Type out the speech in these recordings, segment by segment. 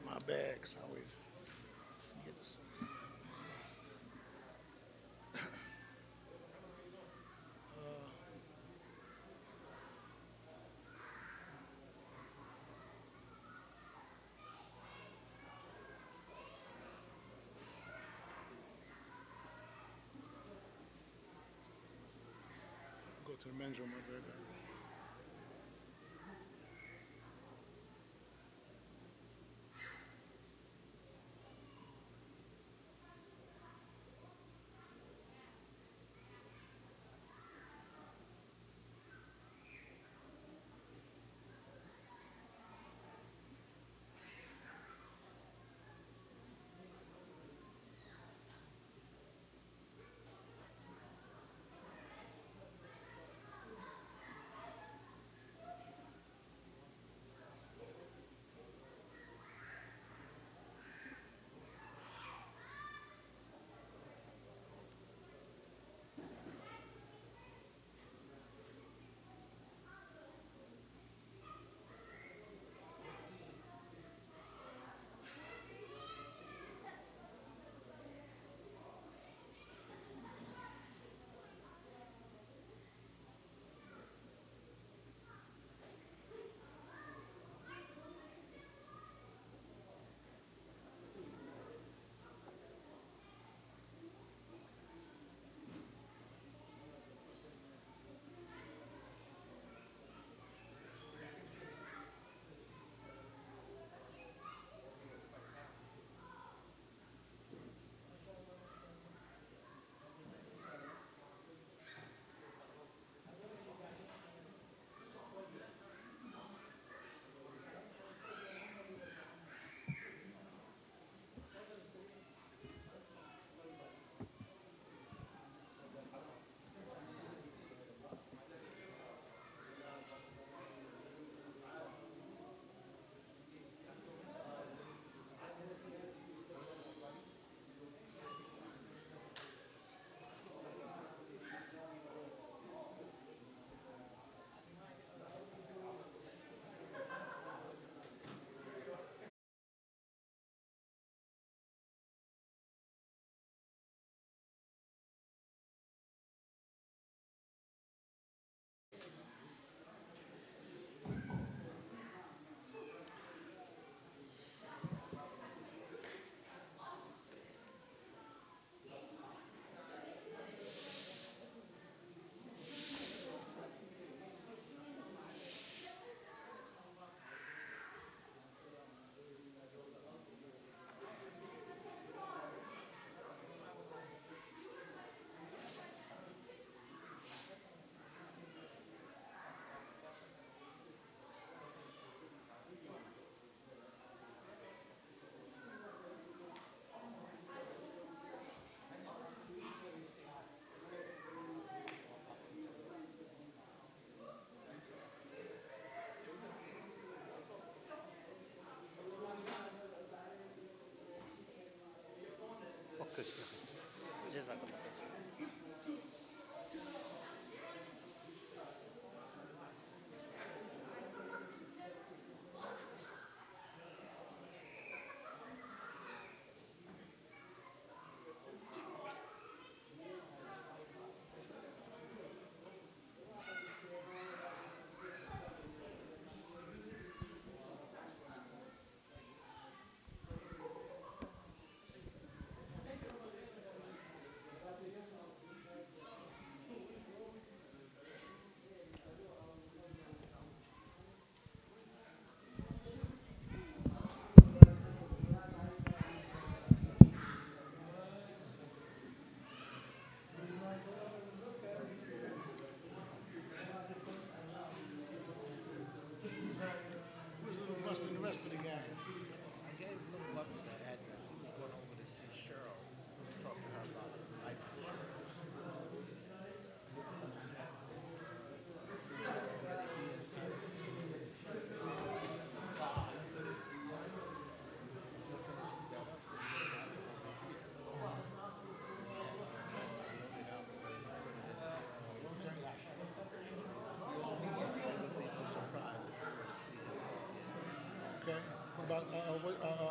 My bags always forget something. Go to the men's room. I'll be right back.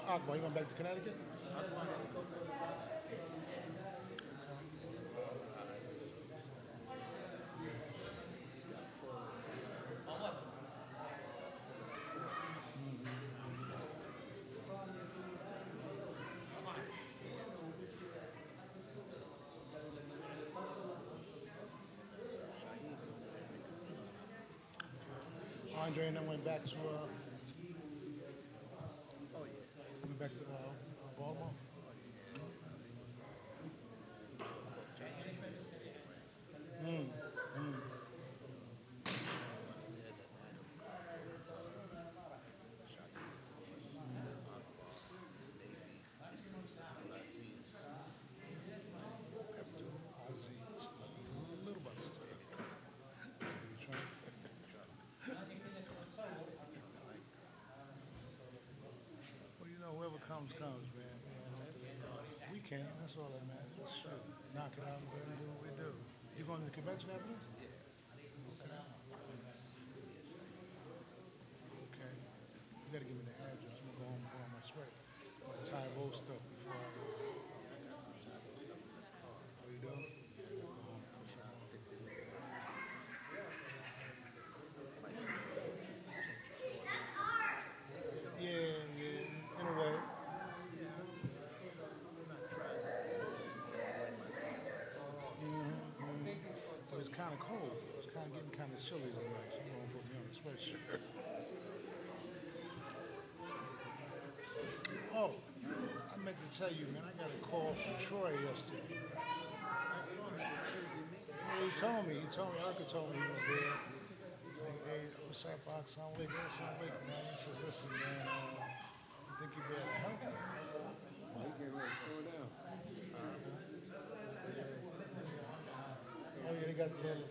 Akbar, you went back to Connecticut? Andre and then went back to Baltimore. Aziz, little brother. Well, whoever comes, comes, man. We can. That's all that matters. Let's shoot. Knock it out and go and do what we do. You going to the convention after this? Okay. You got to give me the address. I'm going to go home and put on my sweat. My Thai roll stuff before I go. Oh, you do? Yeah, yeah. In a way. But it's kind of cold. It's kind of getting kind of chilly tonight. So I'm going to put me on a sweatshirt. Oh, I meant to tell you, man, I got a call from Troy yesterday. Yeah, Erica told me he was there. He's like, hey, what's up, Fox? I'm with this, I'm with, man. He says, listen, man, I think you better help me. Oh, yeah, they got the little.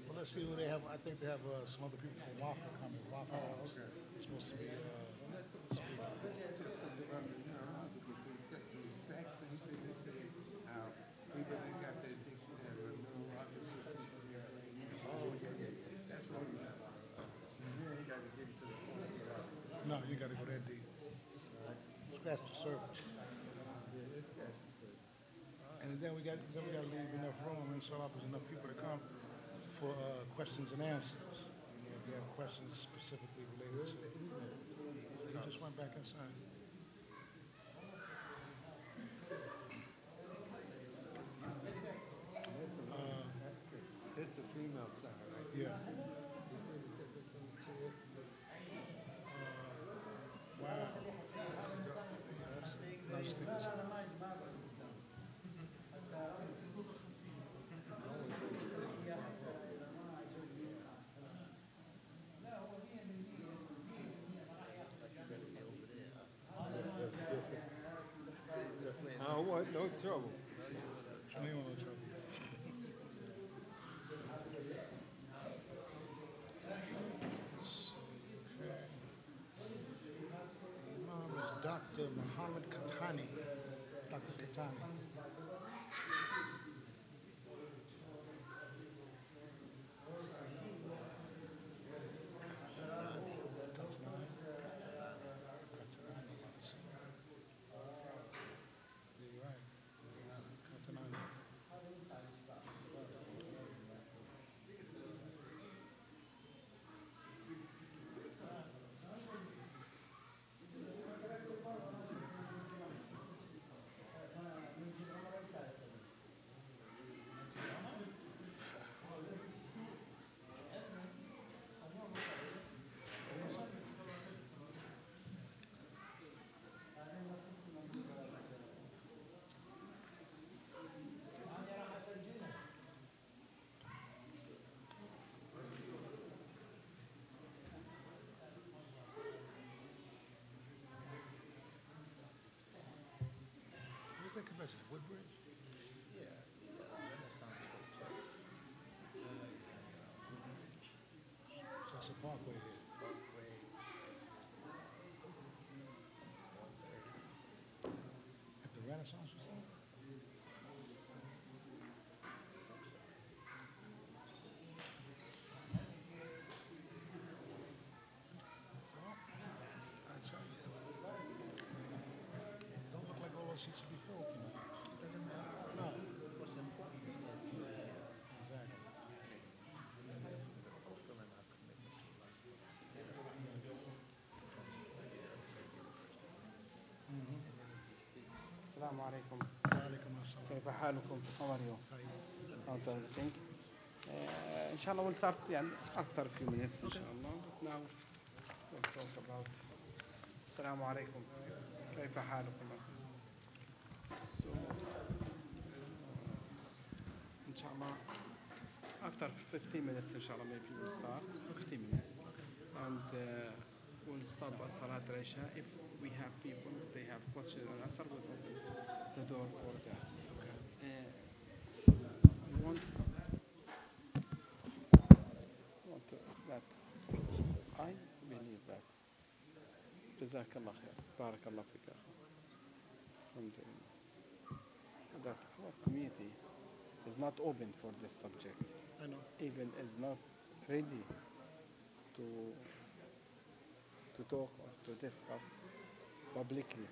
Well, let's see who they have. I think they have some other people from Waffle coming. Waffle House is supposed to be speaking. No, you got to go that deep. Scratch the surface. And then we got to leave enough room and so there's enough people to come for questions and answers. If you have questions specifically related to it. He just went back inside. It's the female side, right? Yeah. Wow. I just think it's, I don't want no trouble. I ain't want no trouble. Imam is Dr. Muhammad Katani. Dr. Katani. You're right. Katanani. Where's that convention? Woodbridge? So that's a parkway here. السلام عليكم. وعليكم السلام. كيف حالكم؟ How are you? طيب. How's everything? إن شاء الله we'll start يعني أكثر few minutes إن شاء الله. But now we'll talk about. السلام عليكم. كيف حالكم? So إن شاء الله after 15 minutes إن شاء الله maybe we'll start 15 minutes and we'll start at Salat al-Isha. If we have people, they have questions and answer, we'll open the door for that. I want that I believe that جزاك الله خير بارك الله فيك أخي الحمد لله that our community is not open for this subject. I know. Even is not ready to talk or to discuss publicly.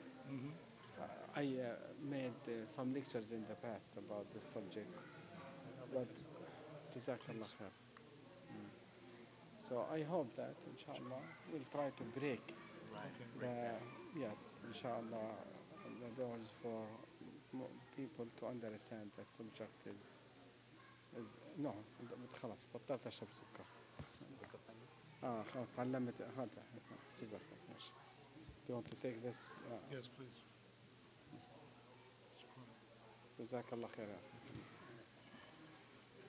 I made some lectures in the past about this subject, but Jazakallah khair. So I hope that inshallah we'll try to break inshallah the doors for people to understand the subject is no خلاص بطلت اشرب سكر خلاص تعلمت هذا جزاك الله ماشي. Do you want to take this? Yes, please. جزاك الله خير.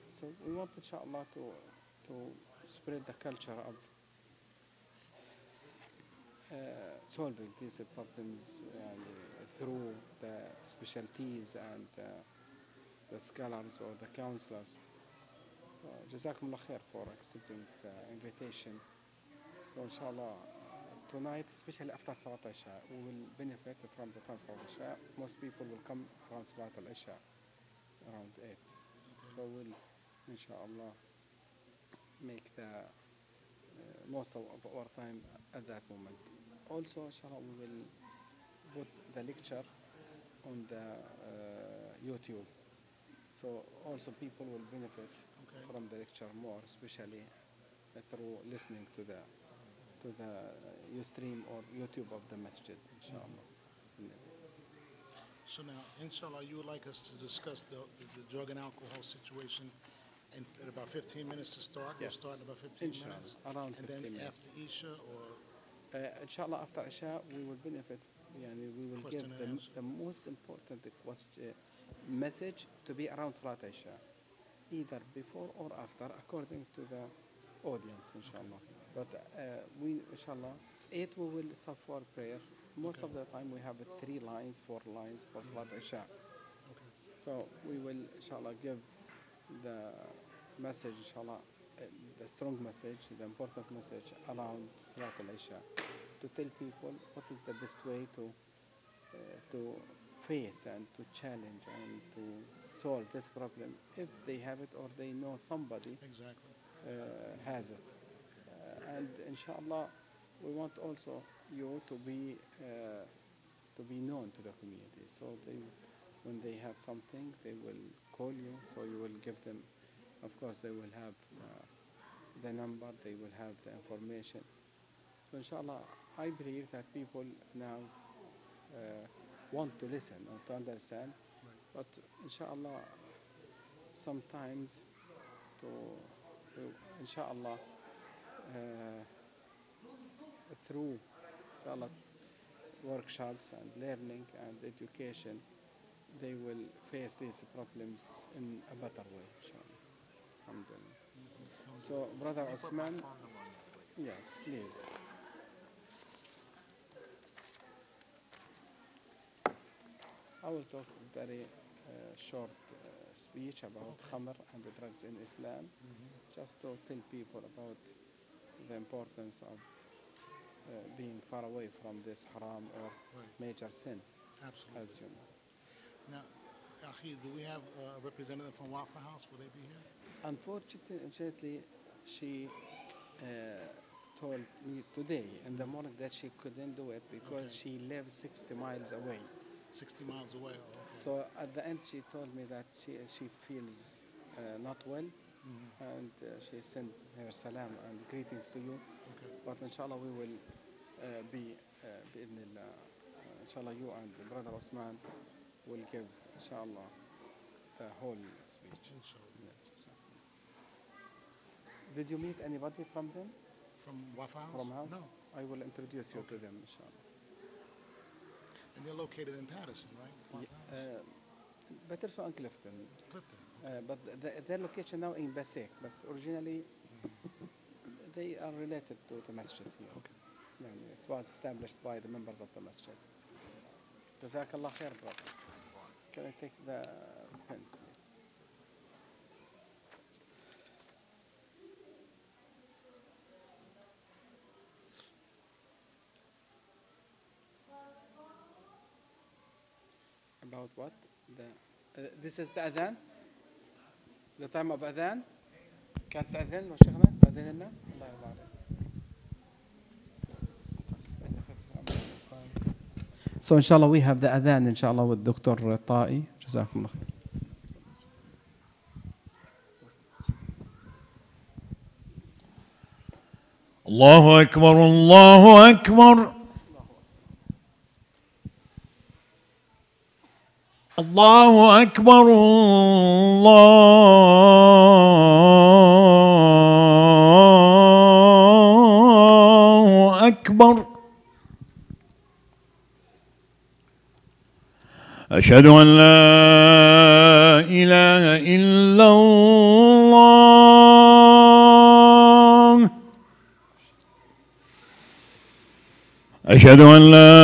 So we want inshallah to spread the culture of solving these problems through the specialties and the scholars or the counselors. جزاكم الله خير for accepting the invitation. So inshallah tonight, especially after Salat al-Isha, we will benefit from the time Salat al-Isha. Most people will come around Salat al-Isha around 8. So we'll inshallah make the most of our time at that moment. Also inshallah we will put the lecture on the YouTube. So also people will benefit from the lecture more, especially through listening to the Ustream or YouTube of the masjid, inshallah. So now, inshallah, you would like us to discuss the drug and alcohol situation in about 15 minutes to start? Yes. We'll start in about 15 Inshallah, minutes? around and 15 then minutes. after Isha or? Inshallah, after Isha, we will benefit, we will give Question and answer. the most important message to be around Salat Isha, either before or after, according to the audience, inshallah. But we, inshallah, 8 we will stop for prayer. Most of the time we have 3 lines, 4 lines for Salat Isha. So we will, inshallah, give the message, inshallah, the strong message, the important message around Salat al-Isha, to tell people what is the best way to face and to challenge and to solve this problem if they have it or they know somebody Exactly. has it. And inshallah, we want also you to be known to the community. So when they have something, they will call you. So you will give them. Of course, they will have the number. They will have the information. So inshallah, I believe that people now want to listen or to understand. But inshallah, sometimes to inshallah. Through inshallah workshops and learning and education, they will face these problems in a better way, inshallah. Alhamdulillah. So Brother Osman, yes, please. I will talk very short speech about khamr and the drugs in Islam, just to tell people about the importance of being far away from this haram or major sin. Absolutely. As you know. Now, Akhi, do we have a representative from Waffle House? Will they be here? Unfortunately, she told me today in the morning that she couldn't do it because she lives 60 miles away. 60 miles away. Oh, okay. So at the end, she told me that she feels not well, and she sent her salam and greetings to you. But inshallah, we will be inshallah, you and Brother Osman will give, inshallah, the whole speech. Did you meet anybody from them? From Waffle House? From house? No. I will introduce you to them, inshallah. And they're located in Patterson, right? Waffle House? Patterson and Clifton. Clifton. But their location now in Basek, but originally they are related to the masjid here. Okay. يعني it was established by the members of the masjid. Jazakallah khair, brother. Can I take the pen, please? About what? This is the adhan? The time of adhan? كانت تأذن وشيخنا؟ تأذن لنا؟ الله يرضى عليك. So inshallah we have the adhan inshallah with Dr. Ta'i. جزاكم الله خير. الله أكبر الله أكبر الله أكبر الله أكبر أشهد أن لا إله إلا الله أشهد أن لا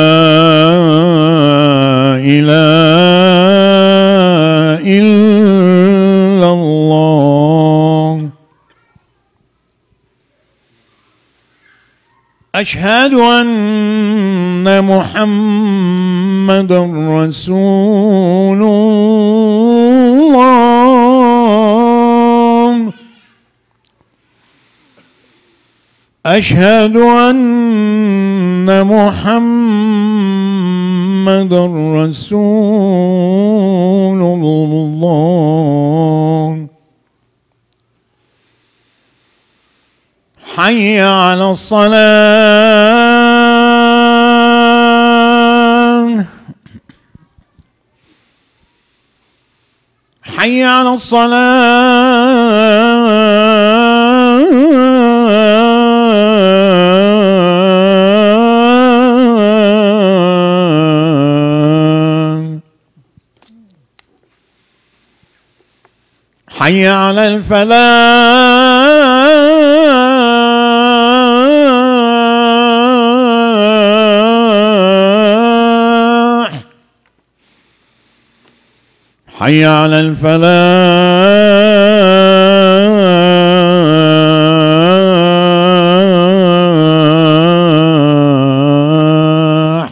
إله إلا الله أشهد أن محمدا رسول الله أشهد أن محمدا رسول الله حي على الصلاة حي على الصلاة حي على الفلاح حي على الفلاح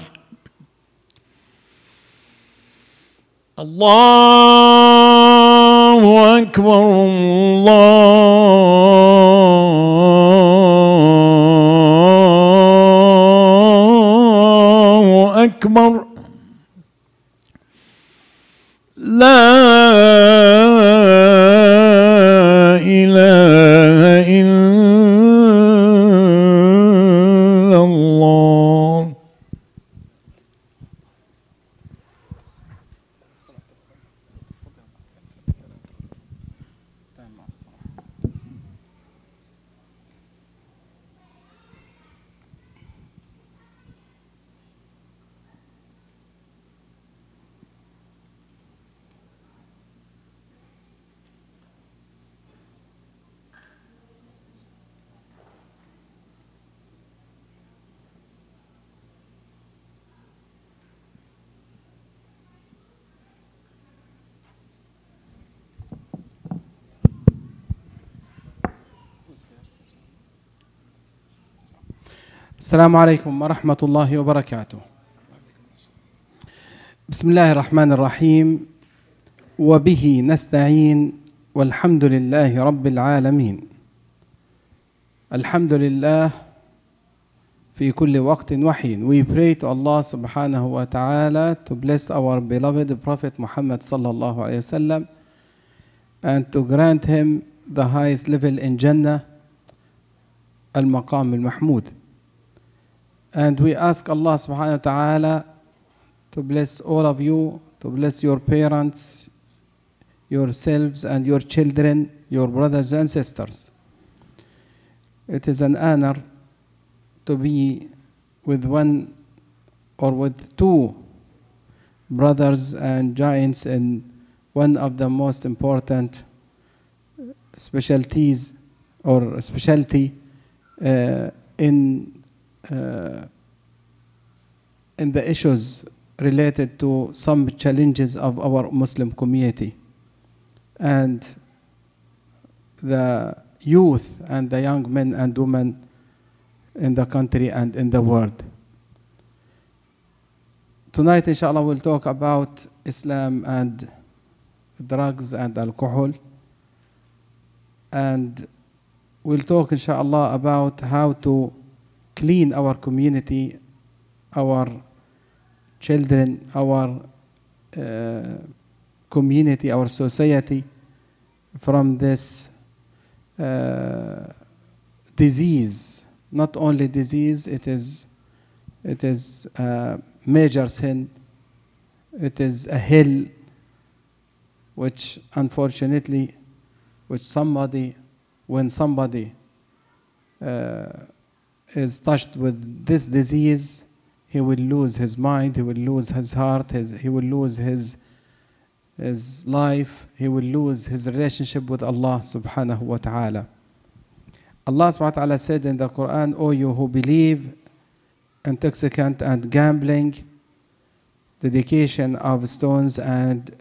الله أكبر الله أكبر لا إله إلا الله السلام عليكم ورحمة الله وبركاته. بسم الله الرحمن الرحيم وبه نستعين والحمد لله رب العالمين. الحمد لله في كل وقت وحين. We pray to Allah subhanahu wa ta'ala to bless our beloved Prophet Muhammad sallallahu alayhi wa sallam and to grant him the highest level in Jannah, al-Maqam al-Mahmud. And we ask Allah subhanahu wa ta'ala to bless all of you, to bless your parents, yourselves and your children, your brothers and sisters. It is an honor to be with one or with two brothers and giants in one of the most important specialties or specialty in the issues related to some challenges of our Muslim community and the youth and the young men and women in the country and in the world. Tonight, inshallah, we'll talk about Islam and drugs and alcohol. And we'll talk, inshallah, about how to clean our community, our children, our community, our society from this disease. Not only disease, it is a major sin. It is a hell which unfortunately, when somebody is touched with this disease, he will lose his mind, he will lose his heart, he will lose his life, he will lose his relationship with Allah subhanahu wa ta'ala. Allah subhanahu wa ta'ala said in the Quran, O you who believe, intoxicant and gambling, dedication of stones and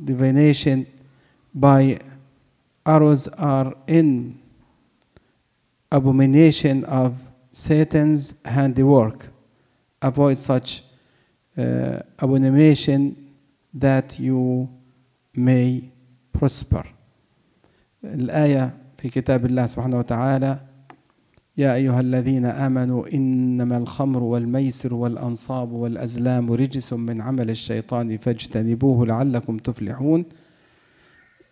divination by arrows are in abomination of Satan's handiwork. Avoid such abomination that you may prosper. الآية في كتاب الله سبحانه وتعالى يا أيها الذين آمنوا إنما الخمر والميسر والأنصاب والأزلام رجس من عمل الشيطان فاجتنبوه لعلكم تفلحون.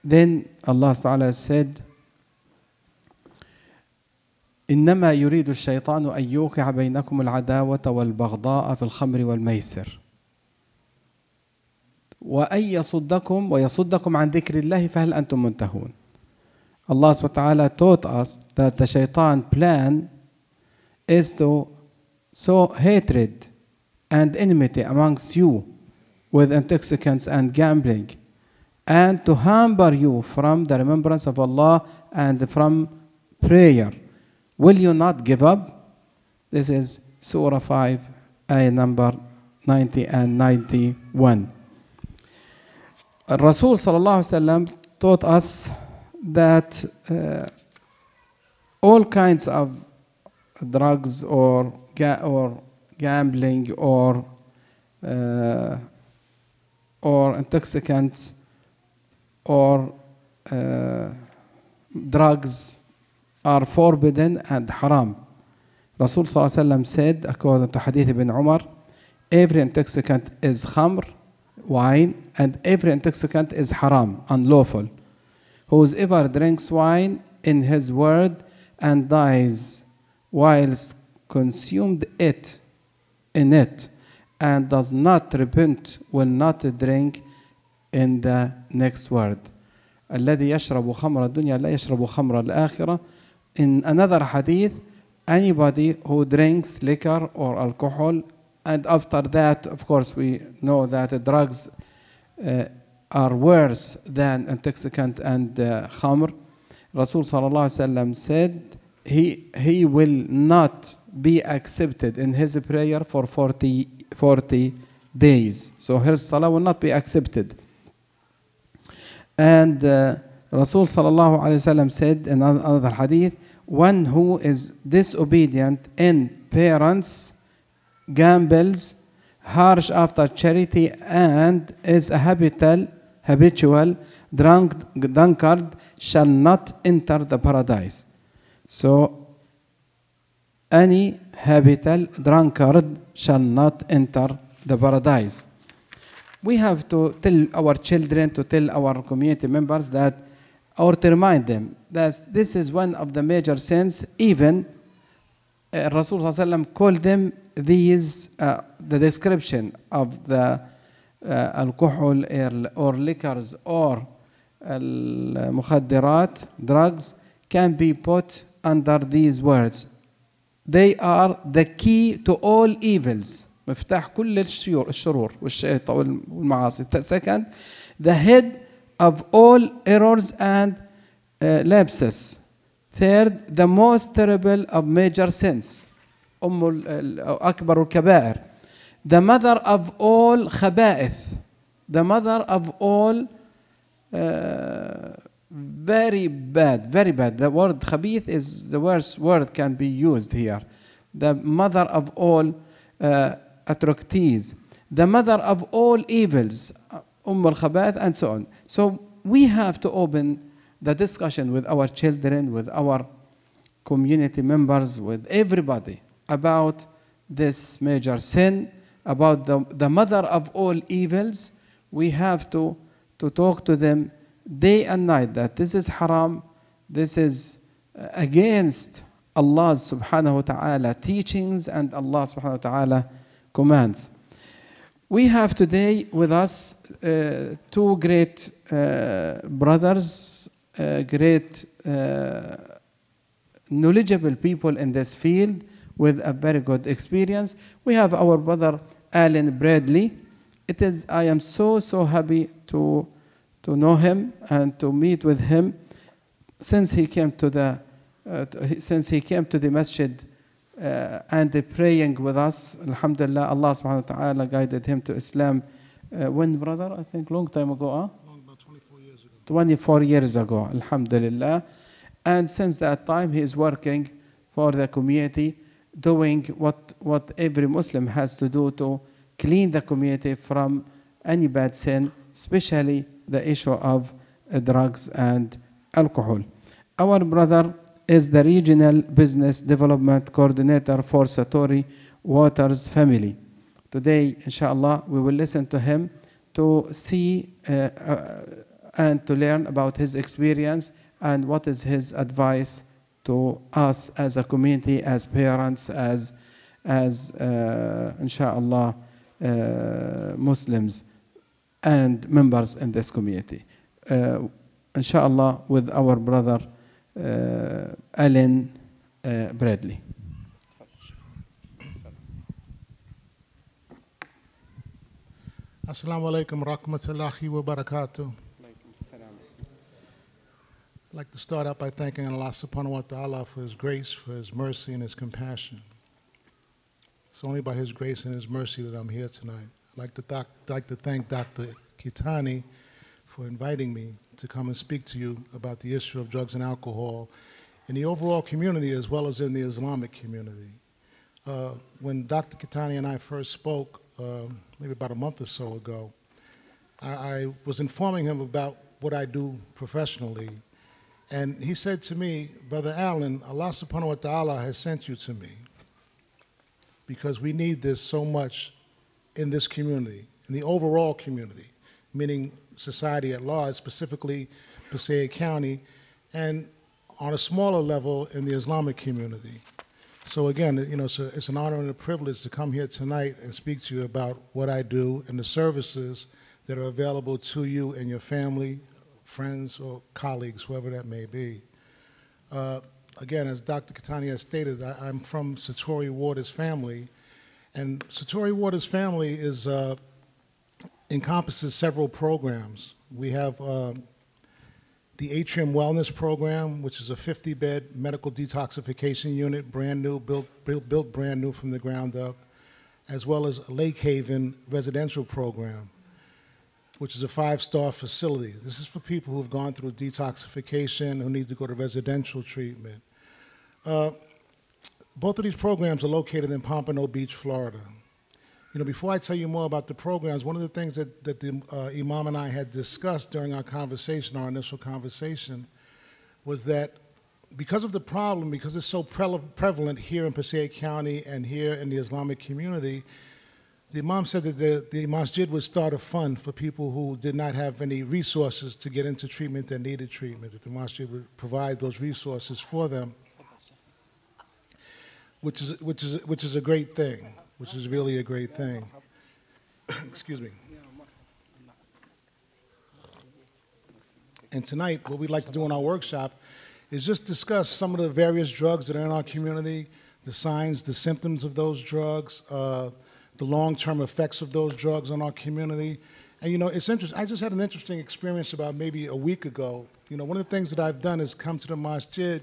Then Allah Ta'ala said, إنما يريد الشيطان أن يوقع بينكم العداوة والبغضاء في الخمر والميسر وأن يصدكم عن ذكر الله فهل أنتم منتهون. Allah subhanahu wa ta'ala taught us that the shaitan plan is to sow hatred and enmity amongst you with intoxicants and gambling, and to hamper you from the remembrance of Allah and from prayer. Will you not give up? This is Surah 5, ayah number 90 and 91. Rasul sallallahu alaihi wasallam taught us that all kinds of drugs or gambling or intoxicants or drugs are forbidden and haram. Rasul sallallahu alaihi wasallam said, according to Hadith ibn Umar, every intoxicant is khamr, wine, and every intoxicant is haram, unlawful. Whoever drinks wine in his word and dies whilst consumed it in it and does not repent will not drink in the next word. الذي يشرب خمر الدنيا لا يشرب خمر الآخرة. In another hadith, anybody who drinks liquor or alcohol, and after that, of course, we know that drugs are worse than intoxicant and khamr. Rasul sallallahu alaihi wasallam said he will not be accepted in his prayer for 40 days. So his salah will not be accepted. And Rasul sallallahu alaihi wasallam said in another hadith, one who is disobedient in parents, gambles, harsh after charity, and is a habitual drunkard shall not enter the paradise. So any habitual drunkard shall not enter the paradise. We have to tell our children, to tell our community members that, or to remind them that this is one of the major sins. Even Rasul sallallahu alaihi wasallam called them these, the description of the الكحول or liquors or المخدرات drugs can be put under these words. They are the key to all evils. مفتاح كل الشرور والمعاصي. Second, the head of all errors and lapses. Third, the most terrible of major sins. أكبر الكبائر. The mother of all خبائث. The mother of all very bad, very bad. The word خبيث is the worst word can be used here. The mother of all atrocities. The mother of all evils. الخبائث and so on. So we have to open the discussion with our children, with our community members, with everybody about this major sin, about the mother of all evils. We have to talk to them day and night that this is haram, this is against Allah subhanahu wa ta'ala teachings and Allah subhanahu wa ta'ala commands. We have today with us two great brothers, great knowledgeable people in this field with a very good experience. We have our brother Alan Bradley. I am so happy to know him and to meet with him since he came to the masjid and praying with us. Alhamdulillah, Allah subhanahu wa ta'ala guided him to Islam. When, brother? I think long time ago, huh? About 24 years ago. 24 years ago, alhamdulillah. And since that time, he is working for the community, doing what every Muslim has to do to clean the community from any bad sin, especially the issue of drugs and alcohol. Our brother is the Regional Business Development Coordinator for Satori Waters family. Today, inshallah, we will listen to him to see and to learn about his experience and what is his advice to us as a community, as parents, as inshallah, Muslims and members in this community. Inshallah, with our brother Alan Bradley. Assalamu alaikum rahmatullahi wa barakatuh. I'd like to start out by thanking Allah subhanahu wa ta'ala for His grace, for His mercy, and His compassion. It's only by His grace and His mercy that I'm here tonight. I'd like to thank Dr. Kitani for inviting me to come and speak to you about the issue of drugs and alcohol in the overall community as well as in the Islamic community. When Dr. Kitani and I first spoke, maybe about a month or so ago, I was informing him about what I do professionally. And he said to me, Brother Allen, Allah subhanahu wa ta'ala has sent you to me because we need this so much in this community, in the overall community, meaning society at large, specifically Passaic County, and on a smaller level in the Islamic community. So again, it's an honor and a privilege to come here tonight and speak to you about what I do and the services that are available to you and your family, friends or colleagues, whoever that may be. Again, as Dr. Kitani has stated, I'm from Satori Waters family, and Satori Waters family encompasses several programs. We have the Atrium Wellness Program, which is a 50-bed medical detoxification unit, brand new, built brand new from the ground up, as well as Lake Haven Residential Program, which is a 5-star facility. This is for people who have gone through detoxification, who need to go to residential treatment. Both of these programs are located in Pompano Beach, Florida. Before I tell you more about the programs, one of the things that the Imam and I had discussed during our initial conversation, was that because of the problem, because it's so prevalent here in Passaic County and here in the Islamic community, the Imam said that the masjid would start a fund for people who did not have any resources to get into treatment that needed treatment, that the masjid would provide those resources for them, which is a great thing, which is really a great thing. Excuse me. And tonight, what we'd like to do in our workshop is just discuss some of the various drugs that are in our community, the signs, the symptoms of those drugs, the long-term effects of those drugs on our community. And you know, it's interesting. I just had an interesting experience about maybe a week ago. You know, one of the things that I've done is come to the masjid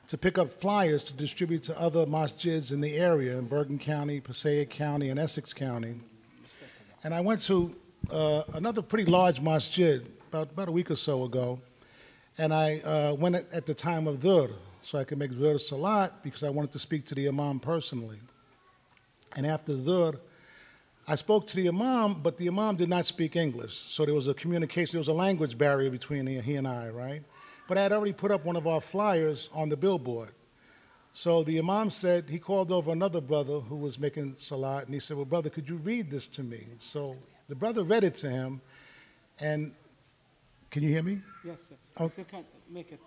to pick up flyers to distribute to other masjids in the area, in Bergen County, Passaic County, and Essex County. And I went to another pretty large masjid about a week or so ago, and I went at the time of Dhuhr, so I could make Dhuhr Salat because I wanted to speak to the Imam personally. And after Dhuhr, I spoke to the Imam, but the Imam did not speak English, so there was a communication, there was a language barrier between he and I, right? But I had already put up one of our flyers on the billboard. So the Imam said, he called over another brother who was making Salat, and he said, well, brother, could you read this to me? So the brother read it to him, and can you hear me? Yes, sir. Oh. So you can make it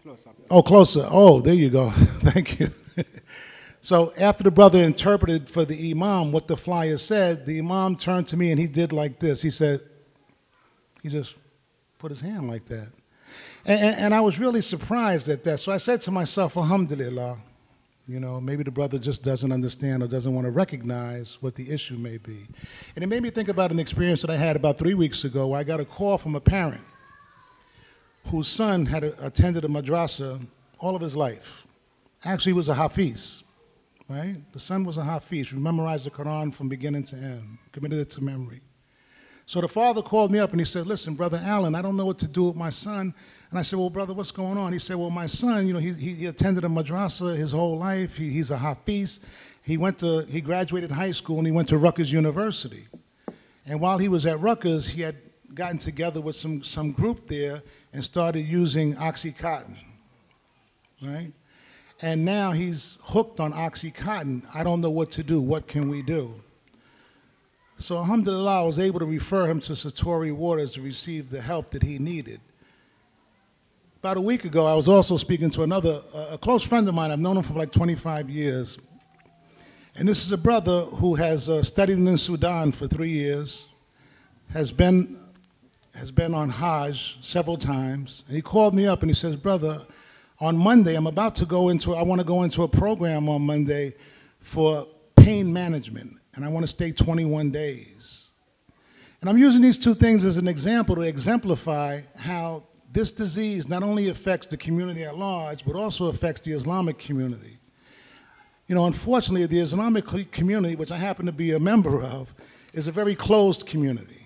closer. Oh, closer. Oh, there you go. Thank you. So after the brother interpreted for the Imam what the flyer said, the Imam turned to me and he did like this. He said, he just put his hand like that. And I was really surprised at that. So I said to myself, alhamdulillah, you know, maybe the brother just doesn't understand or doesn't want to recognize what the issue may be. And it made me think about an experience that I had about 3 weeks ago where I got a call from a parent whose son had attended a madrasa all of his life. Actually, he was a hafiz, right? The son was a hafiz, who memorized the Quran from beginning to end, committed it to memory. So the father called me up and he said, listen, Brother Allen, I don't know what to do with my son. And I said, well, brother, what's going on? He said, well, my son, you know, he attended a madrasa his whole life. He's a hafiz. He graduated high school and he went to Rutgers University. And while he was at Rutgers, he had gotten together with some group there and started using Oxycontin, right? And now he's hooked on Oxycontin. I don't know what to do. What can we do? So alhamdulillah, I was able to refer him to Satori Waters to receive the help that he needed. About a week ago, I was also speaking to a close friend of mine. I've known him for like 25 years. And this is a brother who has studied in Sudan for 3 years, has been on Hajj several times. And he called me up and he says, brother, on Monday, I want to go into a program on Monday for pain management. And I want to stay 21 days. And I'm using these two things as an example to exemplify how this disease not only affects the community at large, but also affects the Islamic community. You know, unfortunately, the Islamic community, which I happen to be a member of, is a very closed community.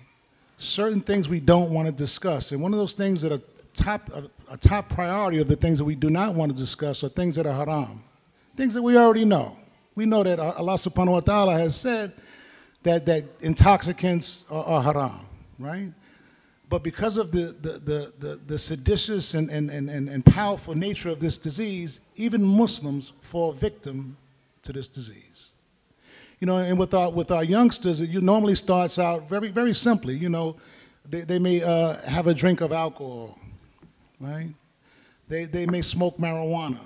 Certain things we don't want to discuss. And one of those things that are a top priority of the things that we do not want to discuss are things that are haram, things that we already know. We know that Allah subhanahu wa ta'ala has said that intoxicants are haram, right? But because of the seditious and powerful nature of this disease, even Muslims fall victim to this disease. You know, and with our youngsters, it normally starts out very, very simply. You know, they may have a drink of alcohol, right? They may smoke marijuana,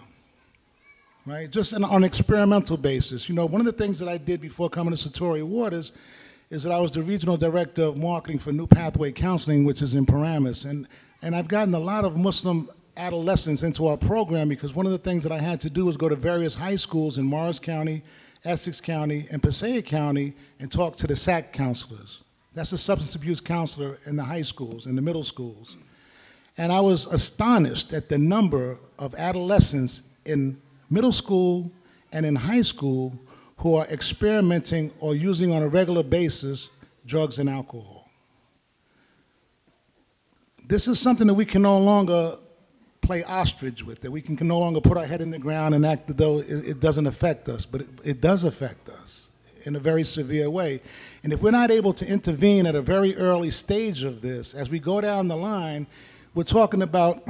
right? Just on an experimental basis. You know, one of the things that I did before coming to Satori Waters is that I was the regional director of marketing for New Pathway Counseling, which is in Paramus. And I've gotten a lot of Muslim adolescents into our program because one of the things that I had to do was go to various high schools in Morris County, Essex County, and Passaic County and talk to the SAC counselors. That's the substance abuse counselor in the high schools, in the middle schools. And I was astonished at the number of adolescents in middle school and in high school who are experimenting or using on a regular basis drugs and alcohol. This is something that we can no longer play ostrich with, that we can no longer put our head in the ground and act as though it doesn't affect us, but it does affect us in a very severe way. And if we're not able to intervene at a very early stage of this, as we go down the line, we're talking about,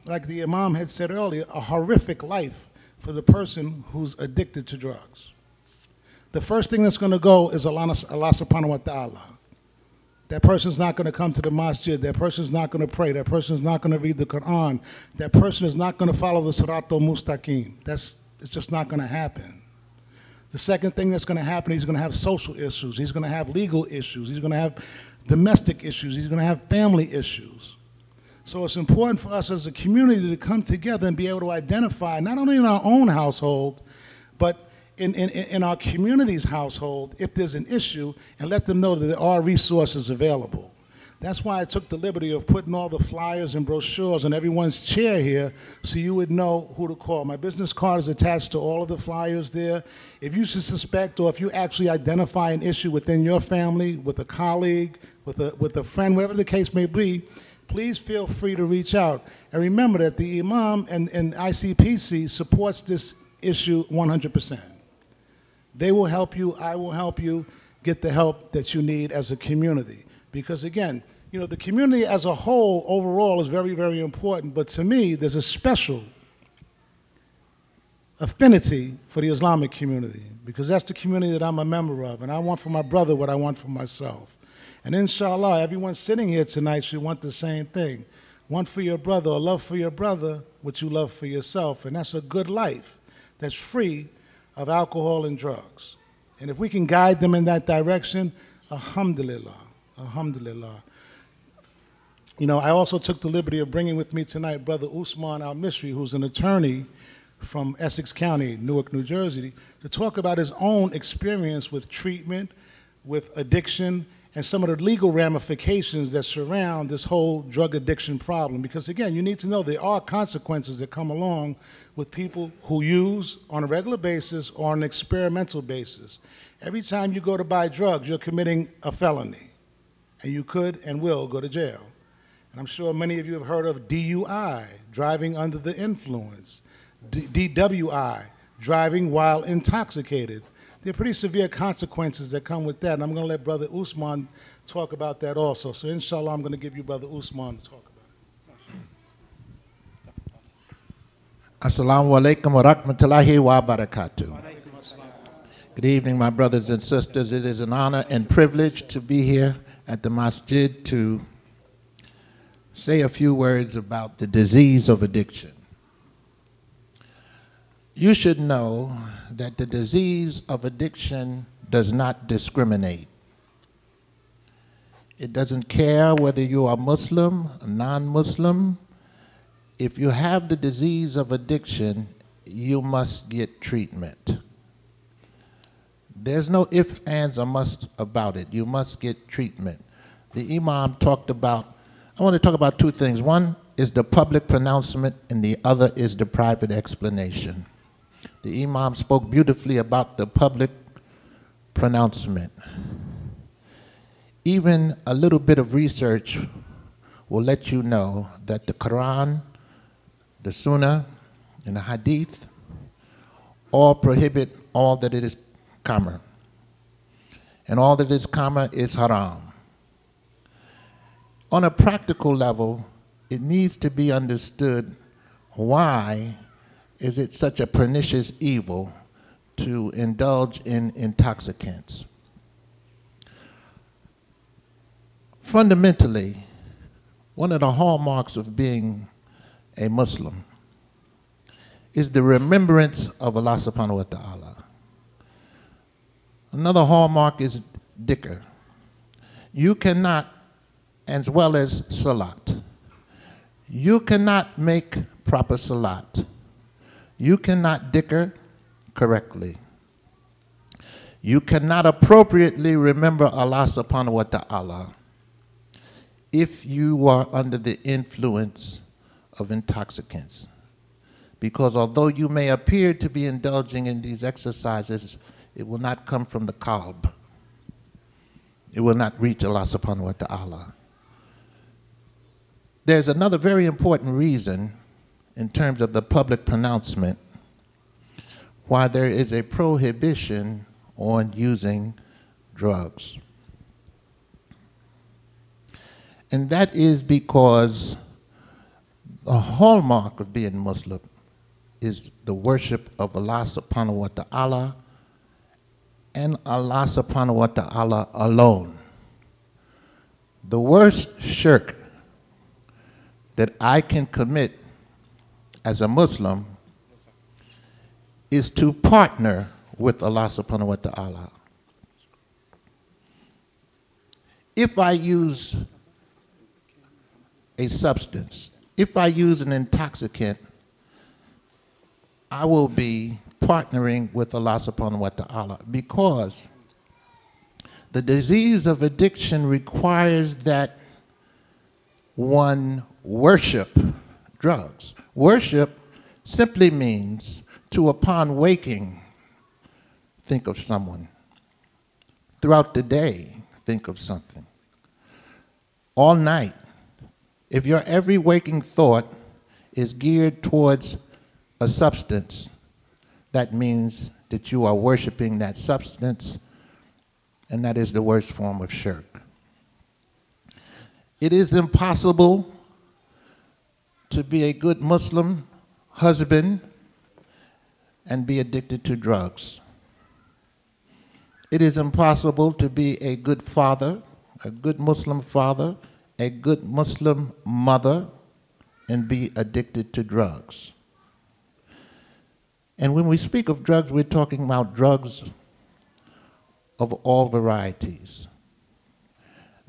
like the Imam had said earlier, a horrific life for the person who's addicted to drugs. The first thing that's going to go is Allah subhanahu wa ta'ala. That person's not going to come to the masjid. That person's not going to pray. That person's not going to read the Quran. That person is not going to follow the Siratul Mustaqim. It's just not going to happen. The second thing that's going to happen, he's going to have social issues. He's going to have legal issues. He's going to have domestic issues. He's going to have family issues. So it's important for us as a community to come together and be able to identify, not only in our own household, but in our community's household, if there's an issue, and let them know that there are resources available. That's why I took the liberty of putting all the flyers and brochures on everyone's chair here so you would know who to call. My business card is attached to all of the flyers there. If you should suspect or if you actually identify an issue within your family, with a colleague, with a friend, whatever the case may be, please feel free to reach out. And remember that the Imam and ICPC supports this issue 100%. They will help you, I will help you get the help that you need as a community. Because again, you know, the community as a whole overall is very, very important, but to me, there's a special affinity for the Islamic community, because that's the community that I'm a member of, and I want for my brother what I want for myself. And inshallah, everyone sitting here tonight should want the same thing. Want for your brother, or love for your brother, what you love for yourself, and that's a good life that's free of alcohol and drugs. And if we can guide them in that direction, alhamdulillah. Alhamdulillah. You know, I also took the liberty of bringing with me tonight Brother Usman al-Misri, who's an attorney from Essex County, Newark, New Jersey, to talk about his own experience with treatment, with addiction, and some of the legal ramifications that surround this whole drug addiction problem. Because again, you need to know there are consequences that come along with people who use on a regular basis or on an experimental basis. Every time you go to buy drugs, you're committing a felony. And you could and will go to jail. And I'm sure many of you have heard of DUI, driving under the influence, DWI, driving while intoxicated. There are pretty severe consequences that come with that, and I'm going to let Brother Usman talk about that also. So inshallah, I'm going to give you Brother Usman to talk about it. Assalamu alaikum wa rahmatullahi wa barakatuh. Good evening, my brothers and sisters. It is an honor and privilege to be here at the masjid to say a few words about the disease of addiction. You should know that the disease of addiction does not discriminate. It doesn't care whether you are Muslim, non-Muslim. If you have the disease of addiction, you must get treatment. There's no ifs, ands, or musts about it. You must get treatment. The Imam talked about, I want to talk about two things. One is the public pronouncement, and the other is the private explanation. The Imam spoke beautifully about the public pronouncement. Even a little bit of research will let you know that the Quran, the Sunnah, and the Hadith all prohibit all that it is khamr. And all that is khamr is haram. On a practical level, it needs to be understood why is it such a pernicious evil to indulge in intoxicants. Fundamentally, one of the hallmarks of being a Muslim is the remembrance of Allah subhanahu wa ta'ala. Another hallmark is dhikr. You cannot, as well as salat, you cannot make proper salat. You cannot dhikr correctly. You cannot appropriately remember Allah subhanahu wa ta'ala if you are under the influence of intoxicants. Because although you may appear to be indulging in these exercises, it will not come from the qalb. It will not reach Allah subhanahu wa ta'ala. There's another very important reason in terms of the public pronouncement why there is a prohibition on using drugs. And that is because the hallmark of being Muslim is the worship of Allah subhanahu wa ta'ala and Allah subhanahu wa ta'ala alone. The worst shirk that I can commit as a Muslim is to partner with Allah subhanahu wa ta'ala. If I use a substance. If I use an intoxicant, I will be partnering with Allah subhanahu wa ta'ala, because the disease of addiction requires that one worship drugs. Worship simply means to, upon waking, think of someone. Throughout the day, think of something. All night, if your every waking thought is geared towards a substance, that means that you are worshiping that substance, and that is the worst form of shirk. It is impossible to be a good Muslim husband and be addicted to drugs. It is impossible to be a good father, a good Muslim father, a good Muslim mother, and be addicted to drugs. And when we speak of drugs, we're talking about drugs of all varieties.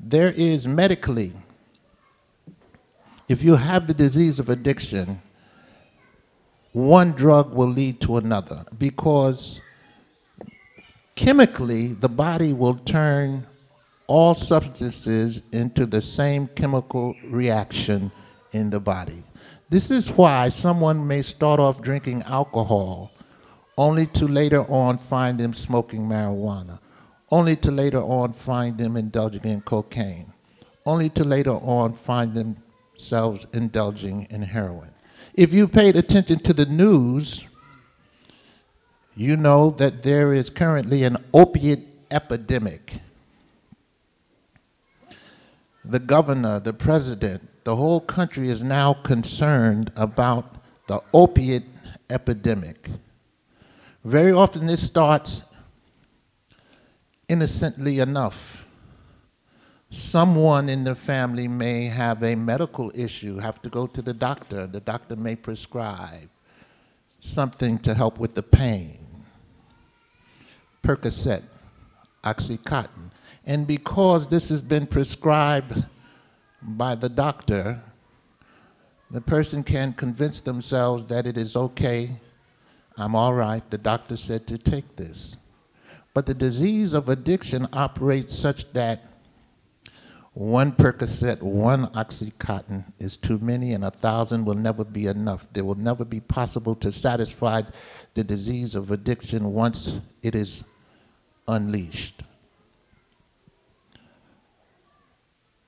There is medically, if you have the disease of addiction, one drug will lead to another, because chemically the body will turn all substances into the same chemical reaction in the body. This is why someone may start off drinking alcohol only to later on find them smoking marijuana, only to later on find them indulging in cocaine, only to later on find themselves indulging in heroin. If you paid attention to the news, you know that there is currently an opiate epidemic. The governor, the president, the whole country is now concerned about the opiate epidemic. Very often this starts innocently enough. Someone in the family may have a medical issue, have to go to the doctor. The doctor may prescribe something to help with the pain. Percocet, Oxycontin. And because this has been prescribed by the doctor, the person can convince themselves that it is okay, I'm all right, the doctor said to take this. But the disease of addiction operates such that one Percocet, one Oxycontin is too many, and 1,000 will never be enough. It will never be possible to satisfy the disease of addiction once it is unleashed.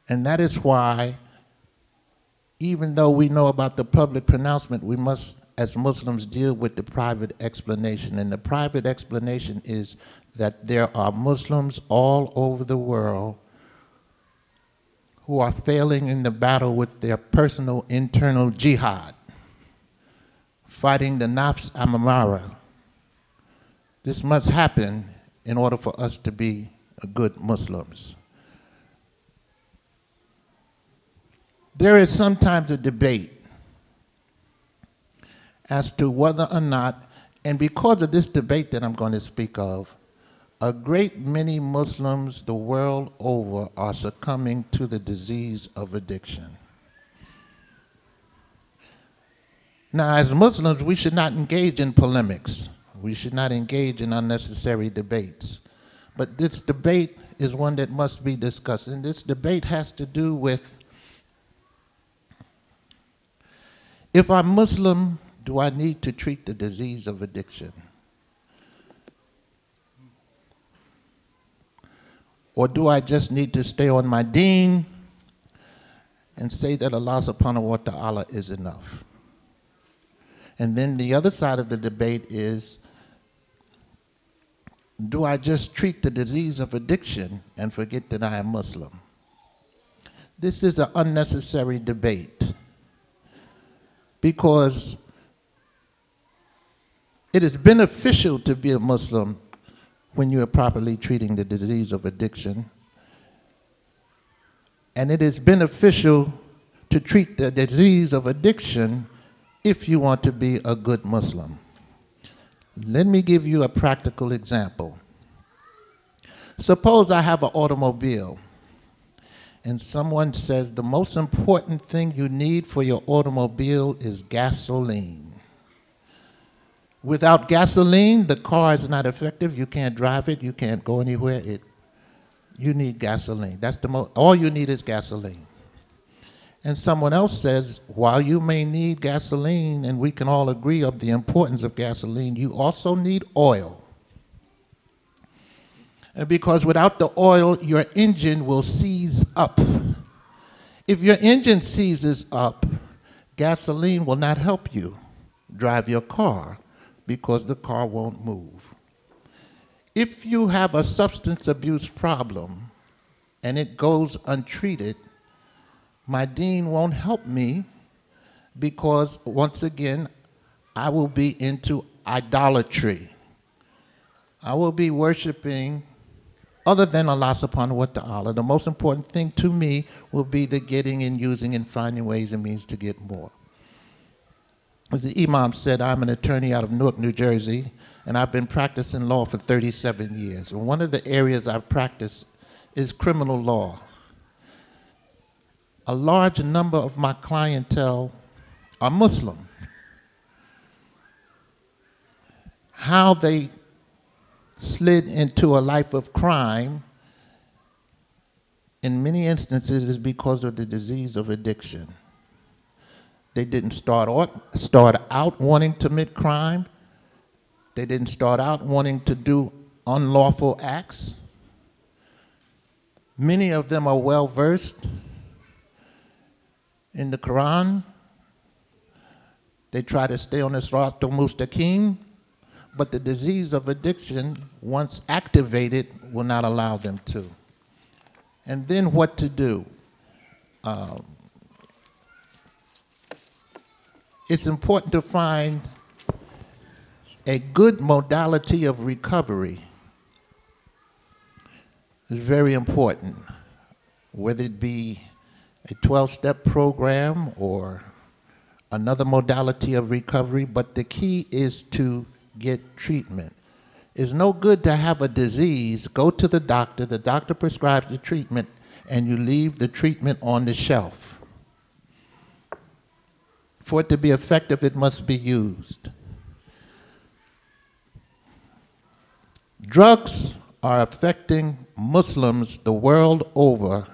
And that is why, even though we know about the public pronouncement, we must, as Muslims, deal with the private explanation. And the private explanation is that there are Muslims all over the world who are failing in the battle with their personal internal jihad, fighting the nafs amara. This must happen in order for us to be good Muslims. There is sometimes a debate as to whether or not, and because of this debate that I'm going to speak of, a great many Muslims the world over are succumbing to the disease of addiction. Now, as Muslims, we should not engage in polemics. We should not engage in unnecessary debates. But this debate is one that must be discussed, and this debate has to do with, if I'm Muslim, do I need to treat the disease of addiction? Or do I just need to stay on my deen and say that Allah subhanahu wa ta'ala is enough? And then the other side of the debate is, do I just treat the disease of addiction and forget that I am Muslim? This is an unnecessary debate, because it is beneficial to be a Muslim when you are properly treating the disease of addiction. And it is beneficial to treat the disease of addiction if you want to be a good Muslim. Let me give you a practical example. Suppose I have an automobile, and someone says the most important thing you need for your automobile is gasoline. Without gasoline, the car is not effective. You can't drive it. You can't go anywhere. You need gasoline. That's all you need is gasoline. And someone else says, while you may need gasoline, and we can all agree of the importance of gasoline, you also need oil. And because without the oil, your engine will seize up. If your engine seizes up, gasoline will not help you drive your car because the car won't move. If you have a substance abuse problem and it goes untreated, my dean won't help me because, once again, I will be into idolatry. I will be worshiping other than Allah subhanahu wa ta'ala. The most important thing to me will be the getting and using and finding ways and means to get more. As the Imam said, I'm an attorney out of Newark, New Jersey, and I've been practicing law for 37 years. And one of the areas I've practiced is criminal law. A large number of my clientele are Muslim. How they slid into a life of crime in many instances is because of the disease of addiction. They didn't start out wanting to commit crime. They didn't start out wanting to do unlawful acts. Many of them are well versed in the Quran. They try to stay on the Siratul Mustaqim, but the disease of addiction, once activated, will not allow them to. And then what to do? It's important to find a good modality of recovery. It's very important, whether it be a 12-step program or another modality of recovery, but the key is to get treatment. It's no good to have a disease, go to the doctor prescribes the treatment, and you leave the treatment on the shelf. For it to be effective, it must be used. Drugs are affecting Muslims the world over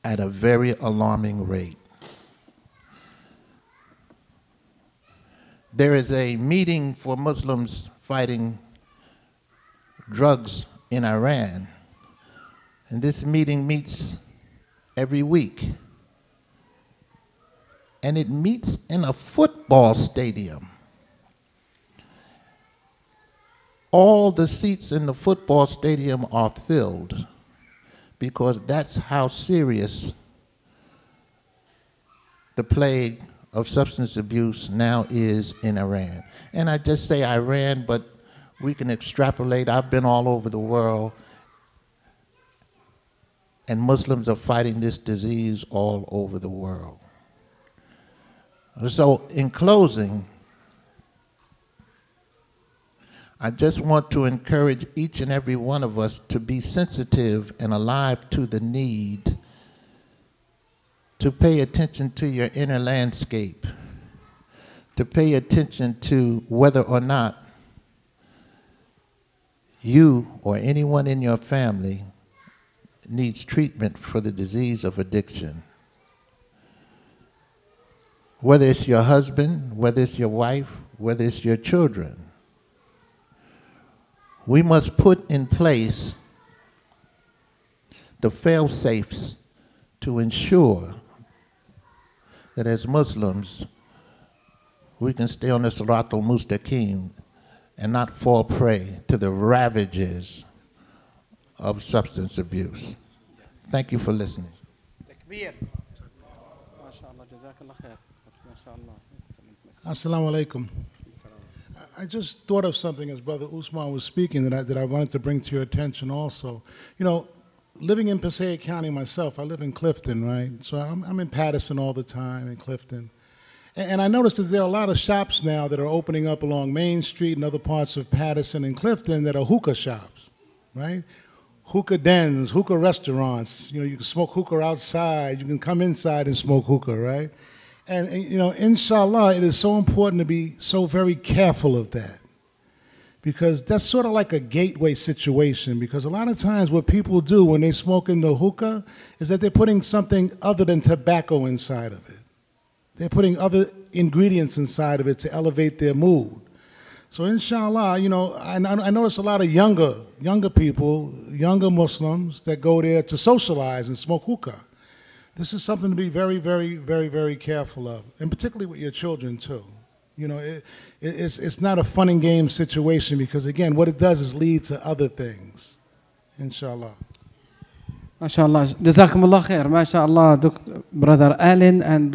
at a very alarming rate. There is a meeting for Muslims fighting drugs in Iran, and this meeting meets every week. And it meets in a football stadium. All the seats in the football stadium are filled because that's how serious the plague of substance abuse now is in Iran. And I just say Iran, but we can extrapolate. I've been all over the world, and Muslims are fighting this disease all over the world. So in closing, I just want to encourage each and every one of us to be sensitive and alive to the need to pay attention to your inner landscape, to pay attention to whether or not you or anyone in your family needs treatment for the disease of addiction. Whether it's your husband, whether it's your wife, whether it's your children. We must put in place the fail-safes to ensure that as Muslims, we can stay on the Siratul Mustaqim and not fall prey to the ravages of substance abuse. Yes. Thank you for listening. Assalamu alaikum. I just thought of something as Brother Usman was speaking that I wanted to bring to your attention also. You know, living in Passaic County myself, I live in Clifton, right? So I'm in Patterson all the time, in Clifton. And I noticed that there are a lot of shops now that are opening up along Main Street and other parts of Patterson and Clifton that are hookah shops, right? hookah dens, hookah restaurants. You know, you can smoke hookah outside. You can come inside and smoke hookah, right? And you know, inshallah, it is so important to be so very careful of that, because that's sort of like a gateway situation. Because a lot of times what people do when they smoke in the hookah is that they're putting something other than tobacco inside of it. They're putting other ingredients inside of it to elevate their mood. So inshallah, you know, I notice a lot of younger people, younger Muslims that go there to socialize and smoke hookah. This is something to be very, very, very, very careful of, and particularly with your children too. You know, it's not a fun and game situation, because again, what it does is lead to other things. Inshallah. MashaAllah. Jazakumullah khair. MashaAllah, Brother Allen and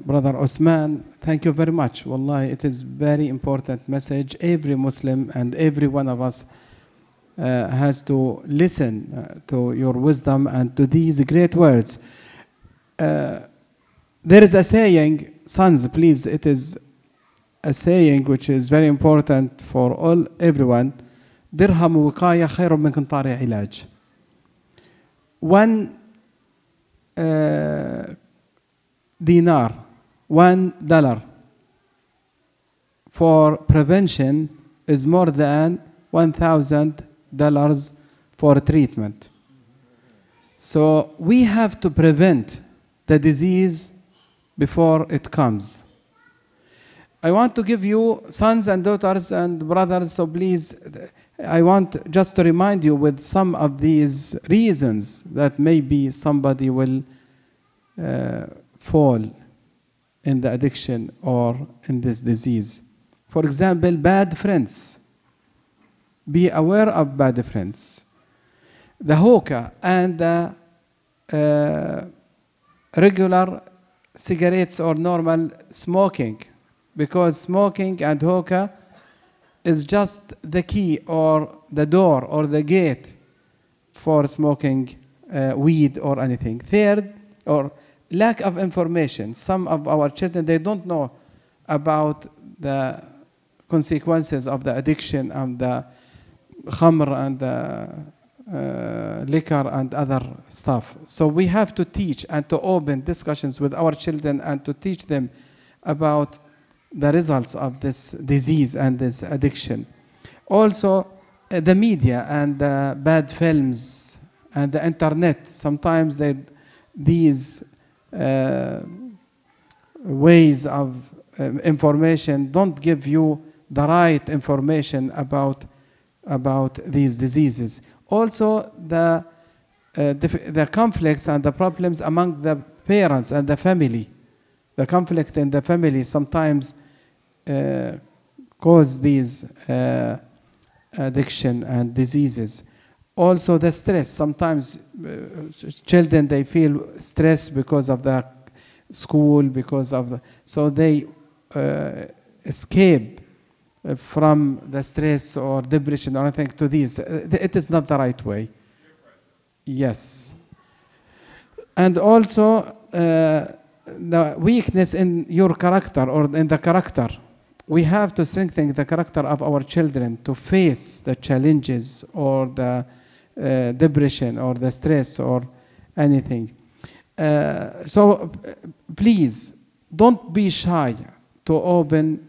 Brother Osman. Thank you very much. Wallahi, it is very important message. Every Muslim and every one of us has to listen to your wisdom and to these great words. There is a saying, sons, please, it is a saying which is very important for everyone. درهم وقاية خير من قنطار علاج. $1 dinar, $1 for prevention is more than $1,000 for treatment. So we have to prevent the disease before it comes. I want to give you sons and daughters and brothers, so please, I want just to remind you with some of these reasons that maybe somebody will fall in the addiction or in this disease. For example, bad friends. Be aware of bad friends. The hookah and the regular cigarettes or normal smoking, because smoking and hookah is just the key or the door or the gate for smoking weed or anything. Third, or lack of information. Some of our children, they don't know about the consequences of the addiction and the khamr and the liquor and other stuff. So we have to teach and to open discussions with our children and to teach them about the results of this disease and this addiction. Also, the media and the bad films and the internet, sometimes these ways of information don't give you the right information about these diseases. Also, the conflicts and the problems among the parents and the family. The conflict in the family sometimes cause these addiction and diseases. Also the stress. Sometimes children, they feel stress because of the school, so they escape from the stress or depression or anything to these. It is not the right way. Yes. And also the weakness in your character or in the character. We have to strengthen the character of our children to face the challenges or the depression or the stress or anything. So please don't be shy to open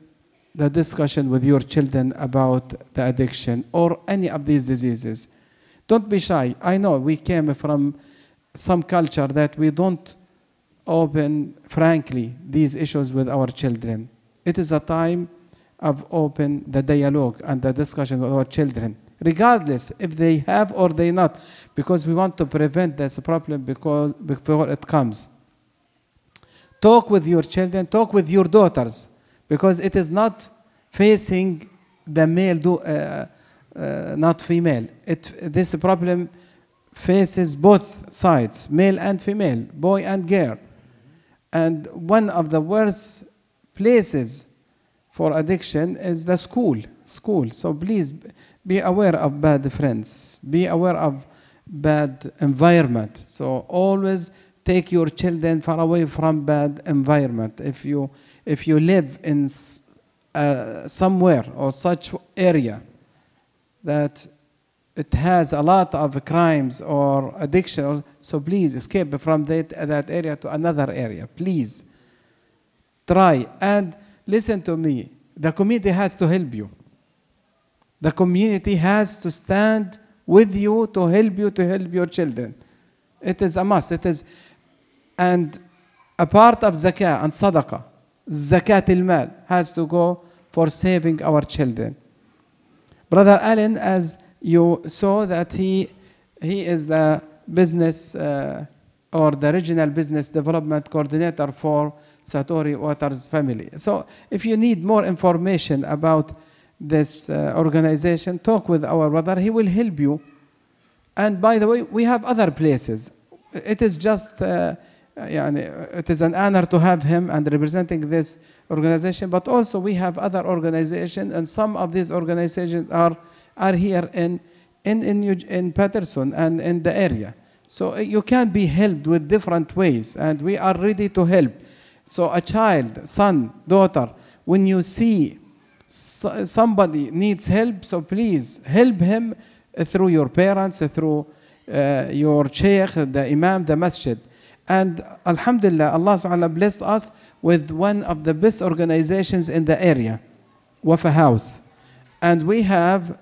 the discussion with your children about the addiction or any of these diseases. Don't be shy. I know we came from some culture that we don't open frankly these issues with our children. It is a time of open the dialogue and the discussion with our children, regardless if they have or they not, because we want to prevent this problem before it comes. Talk with your children, talk with your daughters, because it is not facing the male, not female. This problem faces both sides, male and female, boy and girl. And one of the worst places for addiction is the school. So please be aware of bad friends, be aware of bad environment. So always take your children far away from bad environment. If you live in somewhere or such area that it has a lot of crimes or addiction, so please escape from that area to another area. Please try and listen to me. The community has to help you. The community has to stand with you to help your children. It is a must. It is, and a part of zakah and sadaqah, zakat al-mal, has to go for saving our children. Brother Allen, as you saw that he is the business or the regional business development coordinator for Satori Waters family. So if you need more information about this organization, talk with our brother. He will help you. And by the way, we have other places. It is just, it is an honor to have him and representing this organization, but also we have other organizations, and some of these organizations are here in Patterson and in the area. So you can be helped with different ways, and we are ready to help. So a child, son, daughter, when you see somebody needs help, so please help him through your parents, through your sheikh, the imam, the masjid. And alhamdulillah, Allah subhanahu wa ta'ala blessed us with one of the best organizations in the area, Wafa House. And we have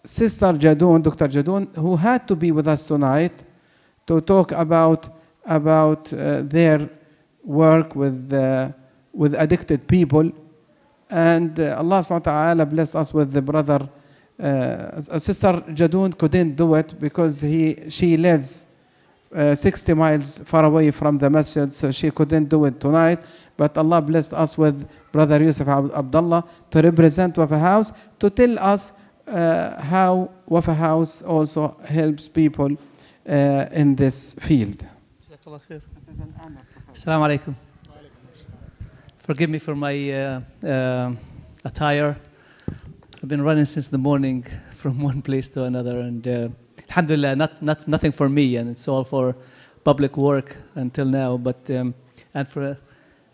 Sister Jadoon, Dr. Jadoon, who had to be with us tonight to talk about their work with addicted people. And Allah subhanahu wa ta'ala blessed us with the brother. Sister Jadoon couldn't do it because she lives 60 miles far away from the masjid, so she couldn't do it tonight. But Allah blessed us with Brother Yusuf Abdullah to represent Wafa House, to tell us how Wafa House also helps people in this field. Assalamu alaikum. Forgive me for my attire. I've been running since the morning from one place to another, and alhamdulillah, nothing for me, and it's all for public work until now. But and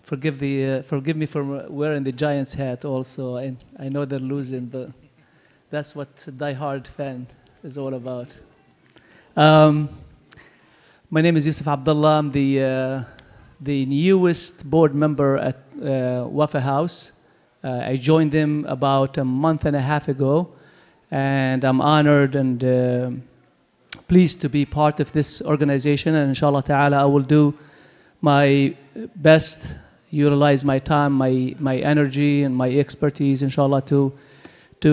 forgive me for wearing the Giants hat also. I know they're losing, but that's what die-hard fan is all about. My name is Yusuf Abdullah. I'm the newest board member at Wafa House. I joined them about a month and a half ago, and I'm honored and pleased to be part of this organization. And inshallah ta'ala, I will do my best, utilize my time, my energy, and my expertise, inshallah, to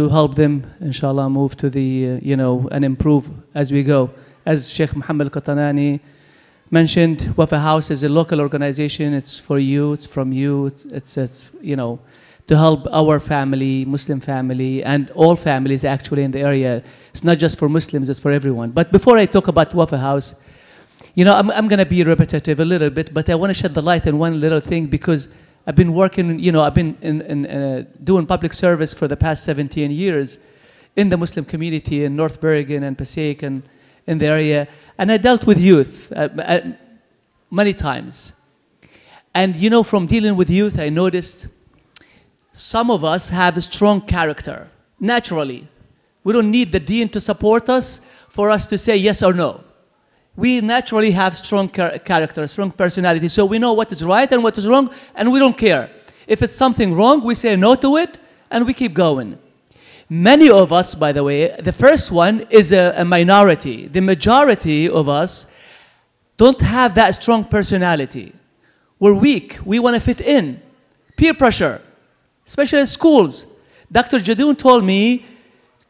help them, inshallah, move to the, and improve as we go. As Sheikh Muhammad Qatanani mentioned, Wafa House is a local organization. It's for you, it's from you, it's to help our family, Muslim family, and all families actually in the area. It's not just for Muslims, it's for everyone. But before I talk about Wafa House, I'm going to be repetitive a little bit, but I want to shed the light on one little thing, because I've been working, I've been doing public service for the past 17 years in the Muslim community in North Bergen and Passaic and in the area. And I dealt with youth many times. And from dealing with youth, I noticed some of us have a strong character, naturally. We don't need the dean to support us for us to say yes or no. We naturally have strong character, strong personality, so we know what is right and what is wrong, and we don't care. If it's something wrong, we say no to it, and we keep going. Many of us, by the way, the first one is a minority. The majority of us don't have that strong personality. We're weak. We want to fit in. Peer pressure, especially in schools. Dr. Jadoon told me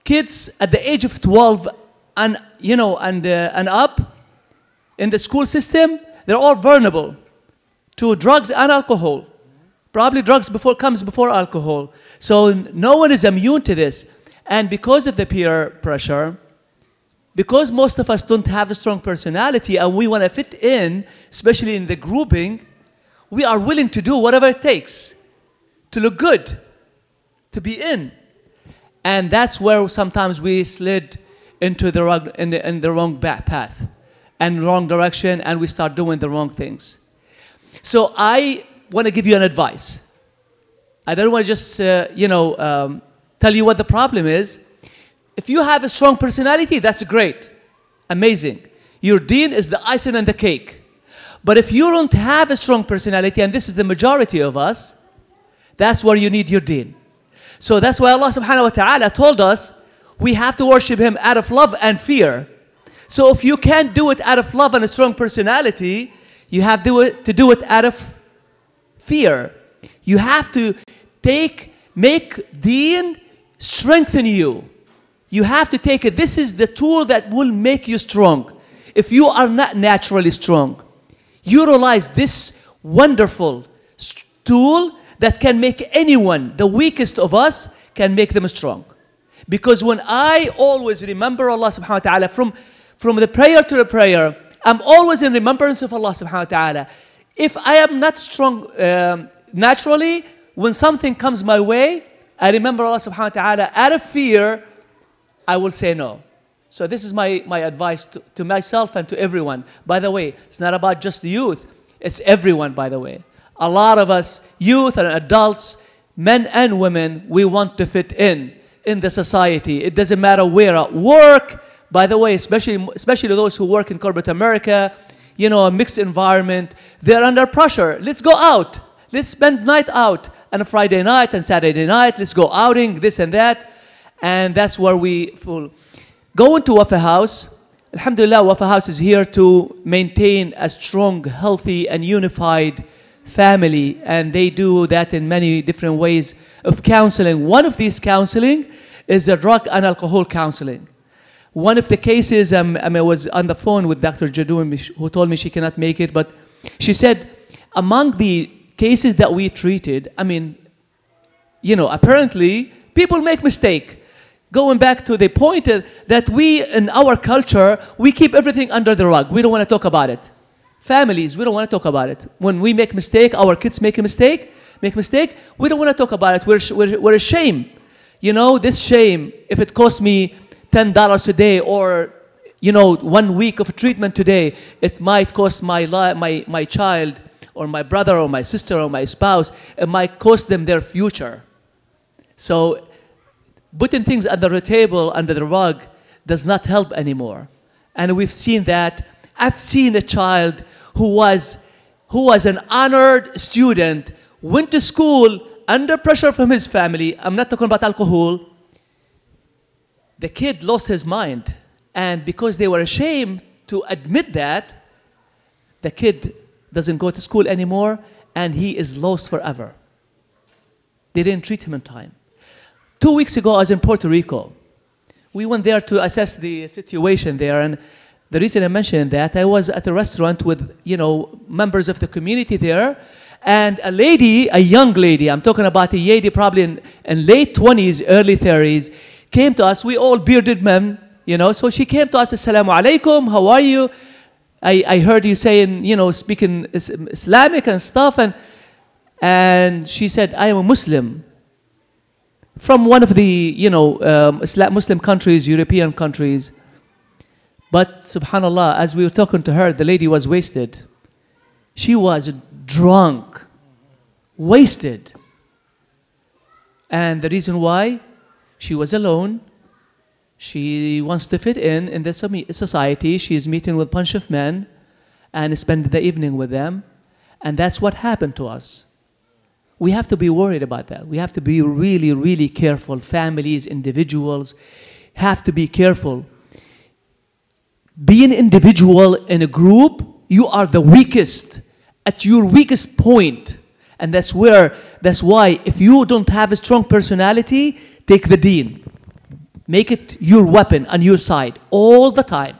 kids at the age of 12 and up in the school system, they're all vulnerable to drugs and alcohol. Probably drugs comes before alcohol. So no one is immune to this. And because of the peer pressure, because most of us don't have a strong personality and we want to fit in, especially in the grouping, we are willing to do whatever it takes to look good, to be in. And that's where sometimes we slid into the wrong path and wrong direction, and we start doing the wrong things. So I want to give you an advice. I don't want to just, tell you what the problem is. If you have a strong personality, that's great. Amazing. Your deen is the icing on the cake. But if you don't have a strong personality, and this is the majority of us, that's where you need your deen. So that's why Allah subhanahu wa ta'ala told us we have to worship Him out of love and fear. So if you can't do it out of love and a strong personality, you have to do it out of fear. You have to make deen strengthen you. You have to take it. This is the tool that will make you strong. If you are not naturally strong, utilize this wonderful tool that can make anyone, the weakest of us, can make them strong. Because when I always remember Allah subhanahu wa ta'ala, from the prayer to the prayer, I'm always in remembrance of Allah subhanahu wa ta'ala. If I am not strong naturally, when something comes my way, I remember Allah subhanahu wa ta'ala. Out of fear, I will say no. So this is my advice to myself and to everyone. By the way, it's not about just the youth. It's everyone, by the way. A lot of us, youth and adults, men and women, we want to fit in the society. It doesn't matter where. At work, by the way, especially those who work in corporate America, you know, a mixed environment, they're under pressure. Let's go out. Let's spend night out. And a Friday night and Saturday night, let's go outing, this and that. And that's where we fall. Go into Wafa House. Alhamdulillah, Wafa House is here to maintain a strong, healthy, and unified family. And they do that in many different ways of counseling. One of these counseling is the drug and alcohol counseling. One of the cases, I was on the phone with Dr. Jadoum, who told me she cannot make it, but she said, among the cases that we treated, you know, apparently people make mistake. Going back to the point that we, in our culture, we keep everything under the rug. We don't want to talk about it. Families, we don't want to talk about it. When we make mistake, our kids make a mistake, we don't want to talk about it. We're ashamed. You know, this shame, if it costs me $10 a day or, you know, 1 week of treatment today, it might cost my child or my brother or my sister or my spouse, it might cost them their future. So putting things under the table, under the rug, does not help anymore. And we've seen that. I've seen a child who was an honored student, went to school under pressure from his family. I'm not talking about alcohol. The kid lost his mind. And because they were ashamed to admit that, the kid doesn't go to school anymore and he is lost forever. They didn't treat him in time. 2 weeks ago, I was in Puerto Rico. We went there to assess the situation there, and the reason I mentioned that, I was at a restaurant with, you know, members of the community there, and a lady, a young lady, I'm talking about a lady probably in late 20s, early 30s, came to us. We all bearded men, you know, so she came to us, Assalamu alaikum, how are you? I heard you saying, you know, speaking Islamic and stuff, and she said, I am a Muslim from one of the, you know, Muslim countries, European countries. But subhanallah, as we were talking to her, the lady was wasted. She was drunk, wasted. And the reason why? She was alone. She wants to fit in the society. She is meeting with a bunch of men and spend the evening with them. And that's what happened to us. We have to be worried about that. We have to be really, really careful. Families, individuals have to be careful. Being individual in a group, you are the weakest, at your weakest point. And that's why if you don't have a strong personality, take the deen. Make it your weapon on your side all the time.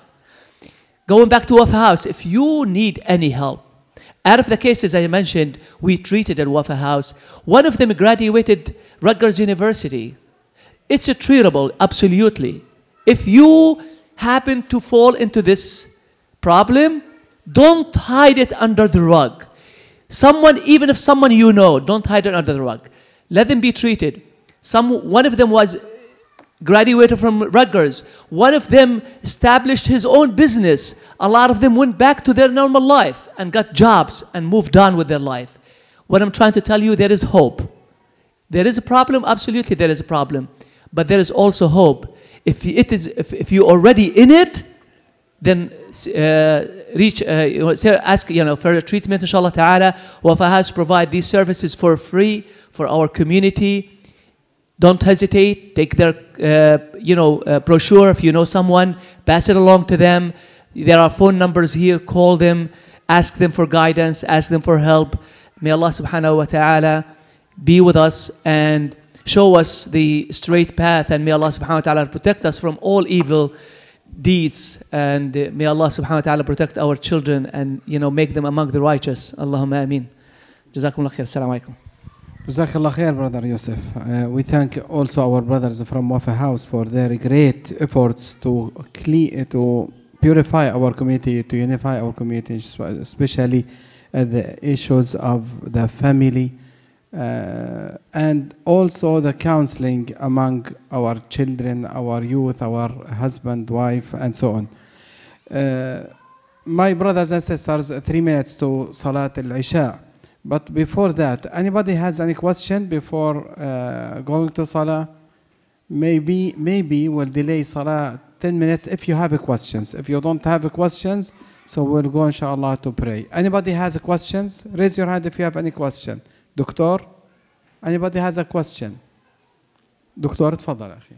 Going back to Wafa House, if you need any help, out of the cases I mentioned, we treated at Wafa House, one of them graduated Rutgers University. It's treatable, absolutely. If you happen to fall into this problem, don't hide it under the rug. Even if someone you know, don't hide it under the rug. Let them be treated. One of them was graduated from Rutgers. One of them established his own business. A lot of them went back to their normal life and got jobs and moved on with their life. What I'm trying to tell you, there is hope. There is a problem, absolutely there is a problem. But there is also hope. If you're already in it, then ask for treatment, inshallah ta'ala. Wafa has provide these services for free for our community. Don't hesitate. Take their brochure. If you know someone, pass it along to them. There are phone numbers here. Call them. Ask them for guidance. Ask them for help. May Allah subhanahu wa ta'ala be with us and show us the straight path, and may Allah subhanahu wa ta'ala protect us from all evil deeds, and may Allah subhanahu wa ta'ala protect our children and make them among the righteous. Allahumma ameen. Jazakumullah khair. Assalamu alaikum. Jazakallah khair, Brother Yusuf. We thank also our brothers from Wafa House for their great efforts to purify our community, to unify our community, especially the issues of the family, and also the counseling among our children, our youth, our husband, wife, and so on. My brothers and sisters, 3 minutes to Salat al-Isha. But before that, anybody has any question before going to Salah? Maybe we'll delay Salah 10 minutes if you have questions. If you don't have questions, so we'll go inshallah to pray. Anybody has questions? Raise your hand if you have any question. Doctor, anybody has a question? دكتور تفضل أخي.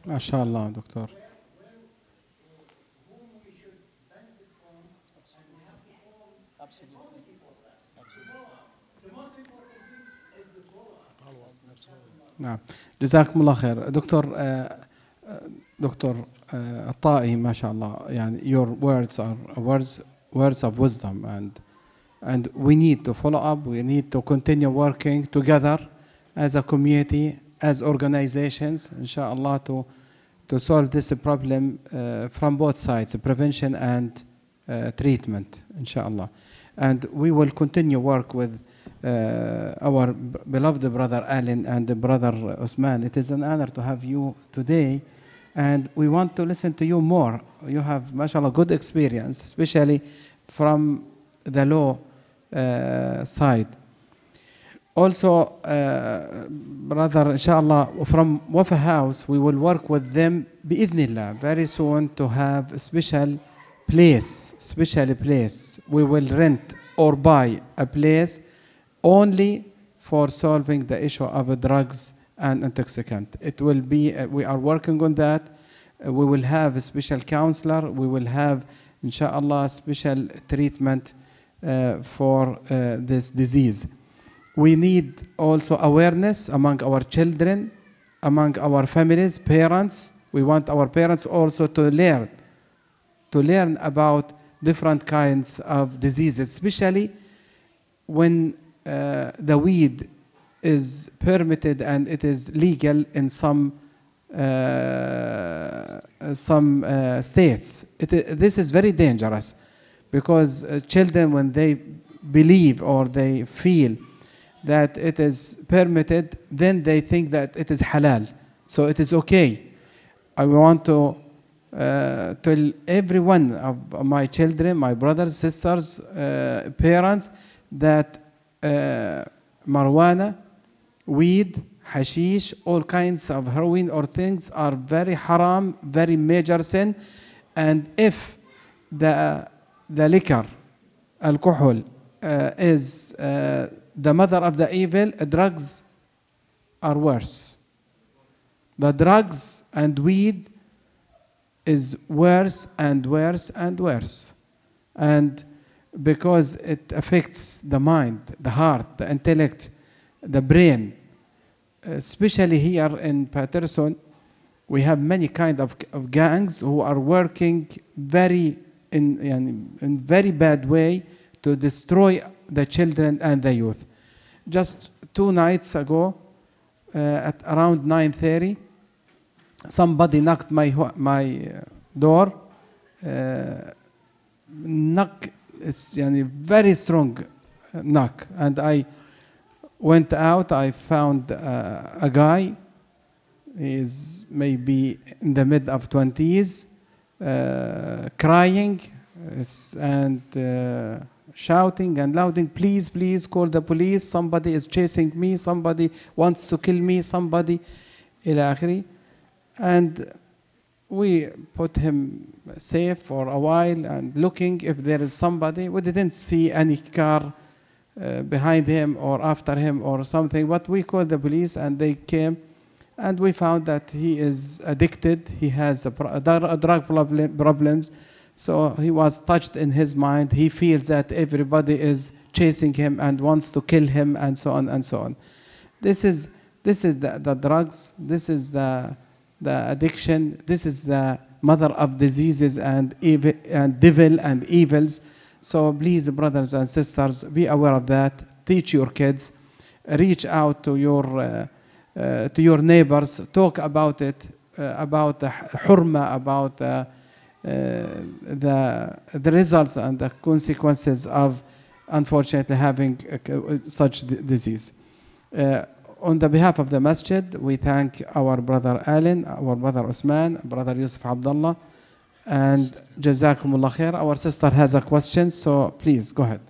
ما شاء الله دكتور. نعم جزاكم الله خير دكتور الطائي ما شاء الله يعني your words are words of wisdom and we need to follow up, we need to continue working together as a community, as organizations, inshallah, to solve this problem from both sides, prevention and treatment, inshallah. And we will continue work with our beloved brother Alan and brother Osman. It is an honor to have you today, and we want to listen to you more. You have, mashallah, good experience, especially from the law side. Also, brother, inshallah, from Wafa House, we will work with them, bi'idhnillah, very soon to have a special place. We will rent or buy a place only for solving the issue of drugs and intoxicant. It will be, we are working on that. We will have a special counselor. We will have, inshallah, special treatment for this disease. we need also awareness among our children, among our families, parents. We want our parents also to learn about different kinds of diseases, especially when the weed is permitted and it is legal in some states. This is very dangerous because children, when they believe or they feel that it is permitted, then they think that it is halal, so it is okay. I want to tell every one of my children, my brothers, sisters, parents, that marijuana, weed, hashish, all kinds of heroin or things are very haram, very major sin. And if the liquor, alcohol, is the mother of the evil, drugs are worse. The drugs and weed is worse and worse and worse. And because it affects the mind, the heart, the intellect, the brain. Especially here in Patterson, we have many kind of gangs who are working in very bad way to destroy the children and the youth. Just 2 nights ago, at around 9:30, somebody knocked my door. Knock is a very strong knock, and I went out. I found a guy. He is maybe in the mid of 20s, crying and shouting and louding, "Please, please call the police. Somebody is chasing me. Somebody wants to kill me. Somebody," ila akhiri. And we put him safe for a while and looking if there is somebody. We didn't see any car behind him or after him or something, but we called the police and they came, and we found that he is addicted. He has a drug problems. So he was touched in his mind. He feels that everybody is chasing him and wants to kill him, and so on and so on. This is the drugs. This is the addiction. This is the mother of diseases and evil and devil and evils. So please, brothers and sisters, be aware of that. Teach your kids. Reach out to your neighbors. Talk about it, about the hurma, about the results and the consequences of, unfortunately, having such disease. On the behalf of the masjid, we thank our brother Alan, our brother Usman, brother Yusuf Abdullah, and Jazakumullah khair. Our sister has a question, so please go ahead.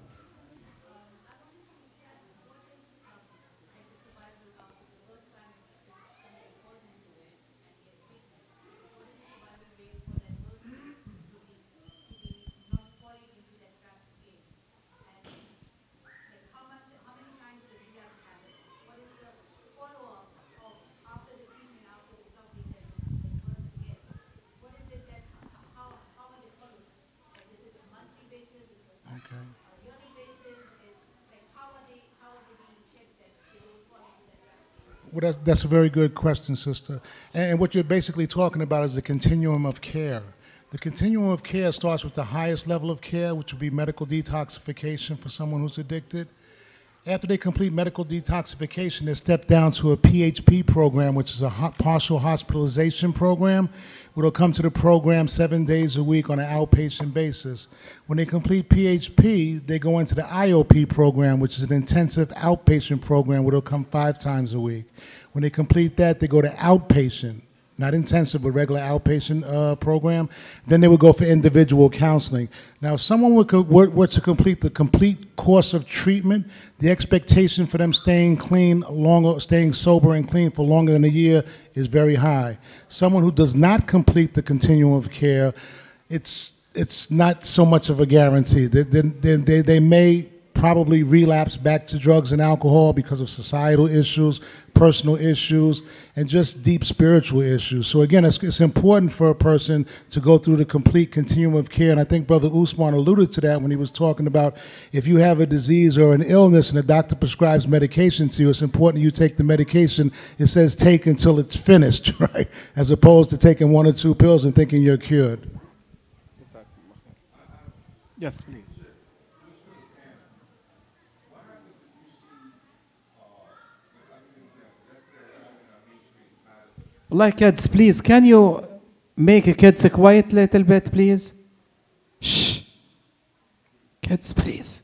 Well, that's a very good question, sister. And what you're basically talking about is the continuum of care. The continuum of care starts with the highest level of care, which would be medical detoxification for someone who's addicted. After they complete medical detoxification, they step down to a PHP program, which is a partial hospitalization program, where they'll come to the program 7 days a week on an outpatient basis. When they complete PHP, they go into the IOP program, which is an intensive outpatient program, where they'll come 5 times a week. When they complete that, they go to outpatient, not intensive, but regular outpatient program. Then they would go for individual counseling. Now, if someone were to complete the complete course of treatment, the expectation for them staying clean longer, staying sober and clean for longer than a year is very high. Someone who does not complete the continuum of care, it's not so much of a guarantee. They may probably relapse back to drugs and alcohol because of societal issues, personal issues, and just deep spiritual issues. So again, it's important for a person to go through the complete continuum of care. And I think Brother Usman alluded to that when he was talking about if you have a disease or an illness and the doctor prescribes medication to you, it's important you take the medication. It says take until it's finished, right? As opposed to taking 1 or 2 pills and thinking you're cured. Yes, please. Like kids, please, can you make kids quiet a little bit, please? Shh. Kids, please.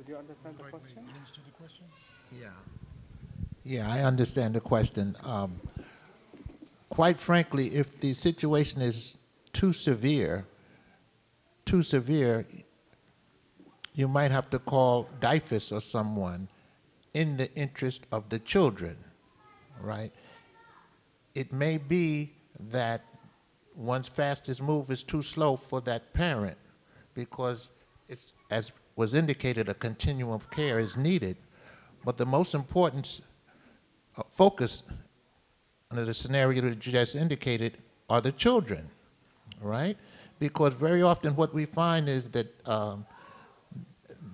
Did you understand the question? Yeah, I understand the question. Quite frankly, if the situation is too severe, you might have to call DIFUS or someone in the interest of the children, right? It may be that one's fastest move is too slow for that parent because it's, as was indicated, a continuum of care is needed. But the most important focus under the scenario that you just indicated are the children, right? Because very often what we find is that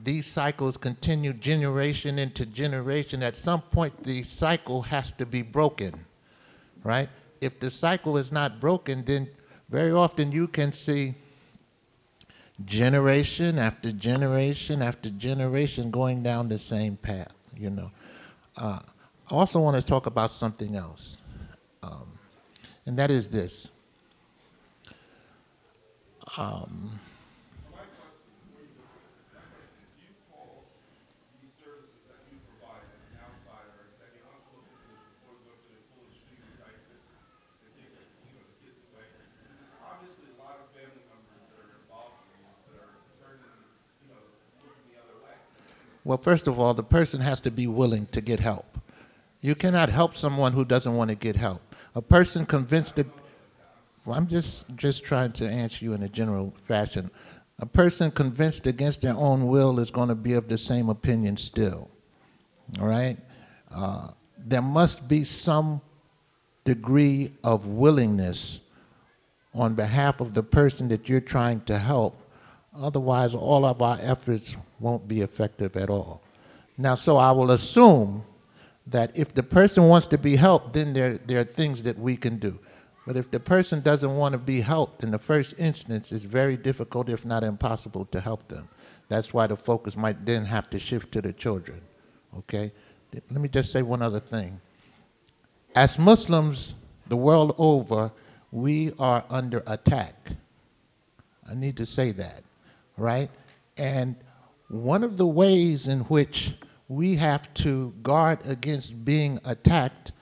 these cycles continue generation into generation. At some point, the cycle has to be broken, right? If the cycle is not broken, then very often you can see generation after generation after generation going down the same path, you know. I also want to talk about something else, and that is this. Well, first of all, the person has to be willing to get help. You cannot help someone who doesn't want to get help. A person convinced that, well, I'm just trying to answer you in a general fashion. A person convinced against their own will is going to be of the same opinion still, all right? There must be some degree of willingness on behalf of the person that you're trying to help. Otherwise, all of our efforts won't be effective at all. Now, so I will assume that if the person wants to be helped, then there are things that we can do. But if the person doesn't want to be helped in the first instance, it's very difficult, if not impossible, to help them. That's why the focus might then have to shift to the children, okay? Let me just say one other thing. As Muslims, the world over, we are under attack. I need to say that, right? And one of the ways in which we have to guard against being attacked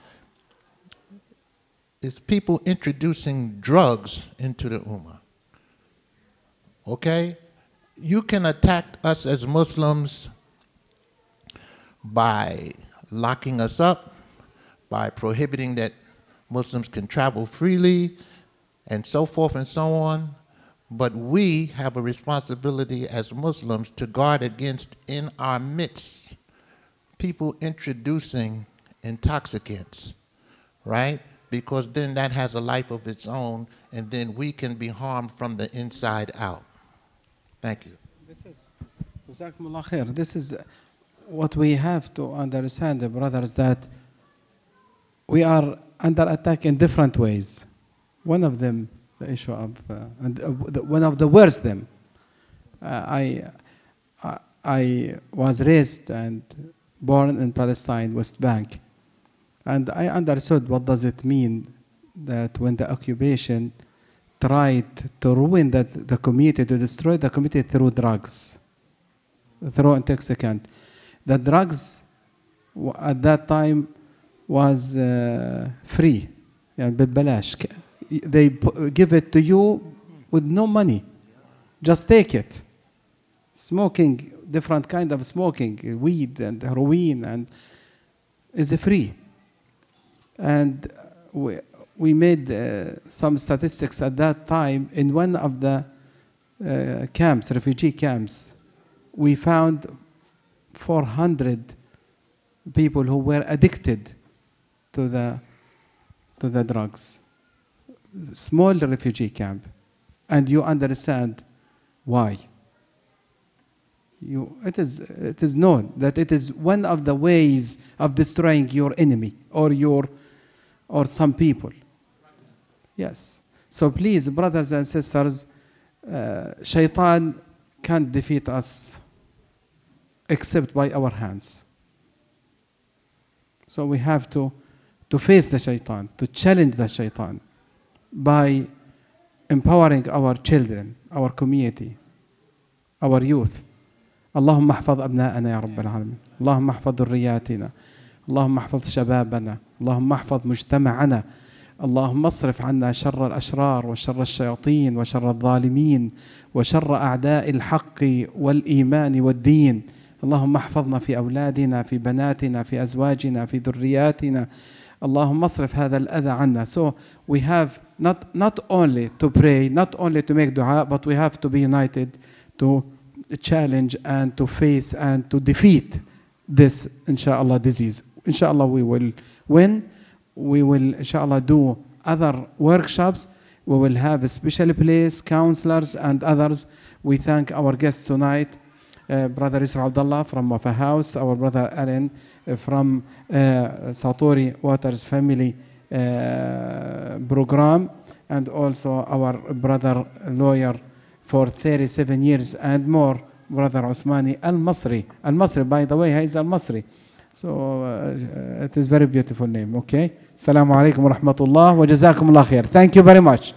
is people introducing drugs into the Ummah. Okay? You can attack us as Muslims by locking us up, by prohibiting that Muslims can travel freely, and so forth and so on. But we have a responsibility as Muslims to guard against, in our midst, people introducing intoxicants, right? Because then that has a life of its own, and then we can be harmed from the inside out. Thank you. Jazakumullah khair. This is what we have to understand, brothers, that we are under attack in different ways. One of them, the issue of, one of the worst them. I was raised and born in Palestine, West Bank, and I understood what does it mean that when the occupation tried to ruin the community, to destroy the community through drugs, through intoxicant. The drugs at that time was free, ببلاش. They give it to you with no money. Just take it. Smoking, different kind of smoking, weed and heroin, and is free. And we made some statistics at that time. In one of the camps, refugee camps, we found 400 people who were addicted to the drugs. Small refugee camp. And you understand why. It is known that it is one of the ways of destroying your enemy or some people. Yes. So please, brothers and sisters, shaitan can't defeat us except by our hands. So we have to face the shaitan, to challenge the shaitan by empowering our children, our community, our youth. اللهم احفظ أبناءنا يا رب العالمين. اللهم احفظ ذرياتنا. اللهم احفظ شبابنا. اللهم احفظ مجتمعنا. اللهم اصرف عنا شر الأشرار وشر الشياطين وشر الظالمين وشر أعداء الحق والإيمان والدين. اللهم احفظنا في أولادنا، في بناتنا، في أزواجنا، في ذرياتنا. اللهم اصرف هذا الأذى عنا. So we have not only to pray, not only to make dua, but we have to be united to challenge and to face and to defeat this, inshallah, disease. Inshallah, we will win. We will, inshallah, do other workshops. We will have a special place, counselors and others. We thank our guests tonight, Brother Yusuf Abdullah from Wafa House, our brother Alan from Satori Waters Family Program, and also our brother lawyer for 37 years and more, Brother Usmani Al-Masri. Al-Masri, by the way, he is Al-Masri. So it is very beautiful name, okay? Assalamu alaikum wa rahmatullah wa jazakum Allah khair. Thank you very much.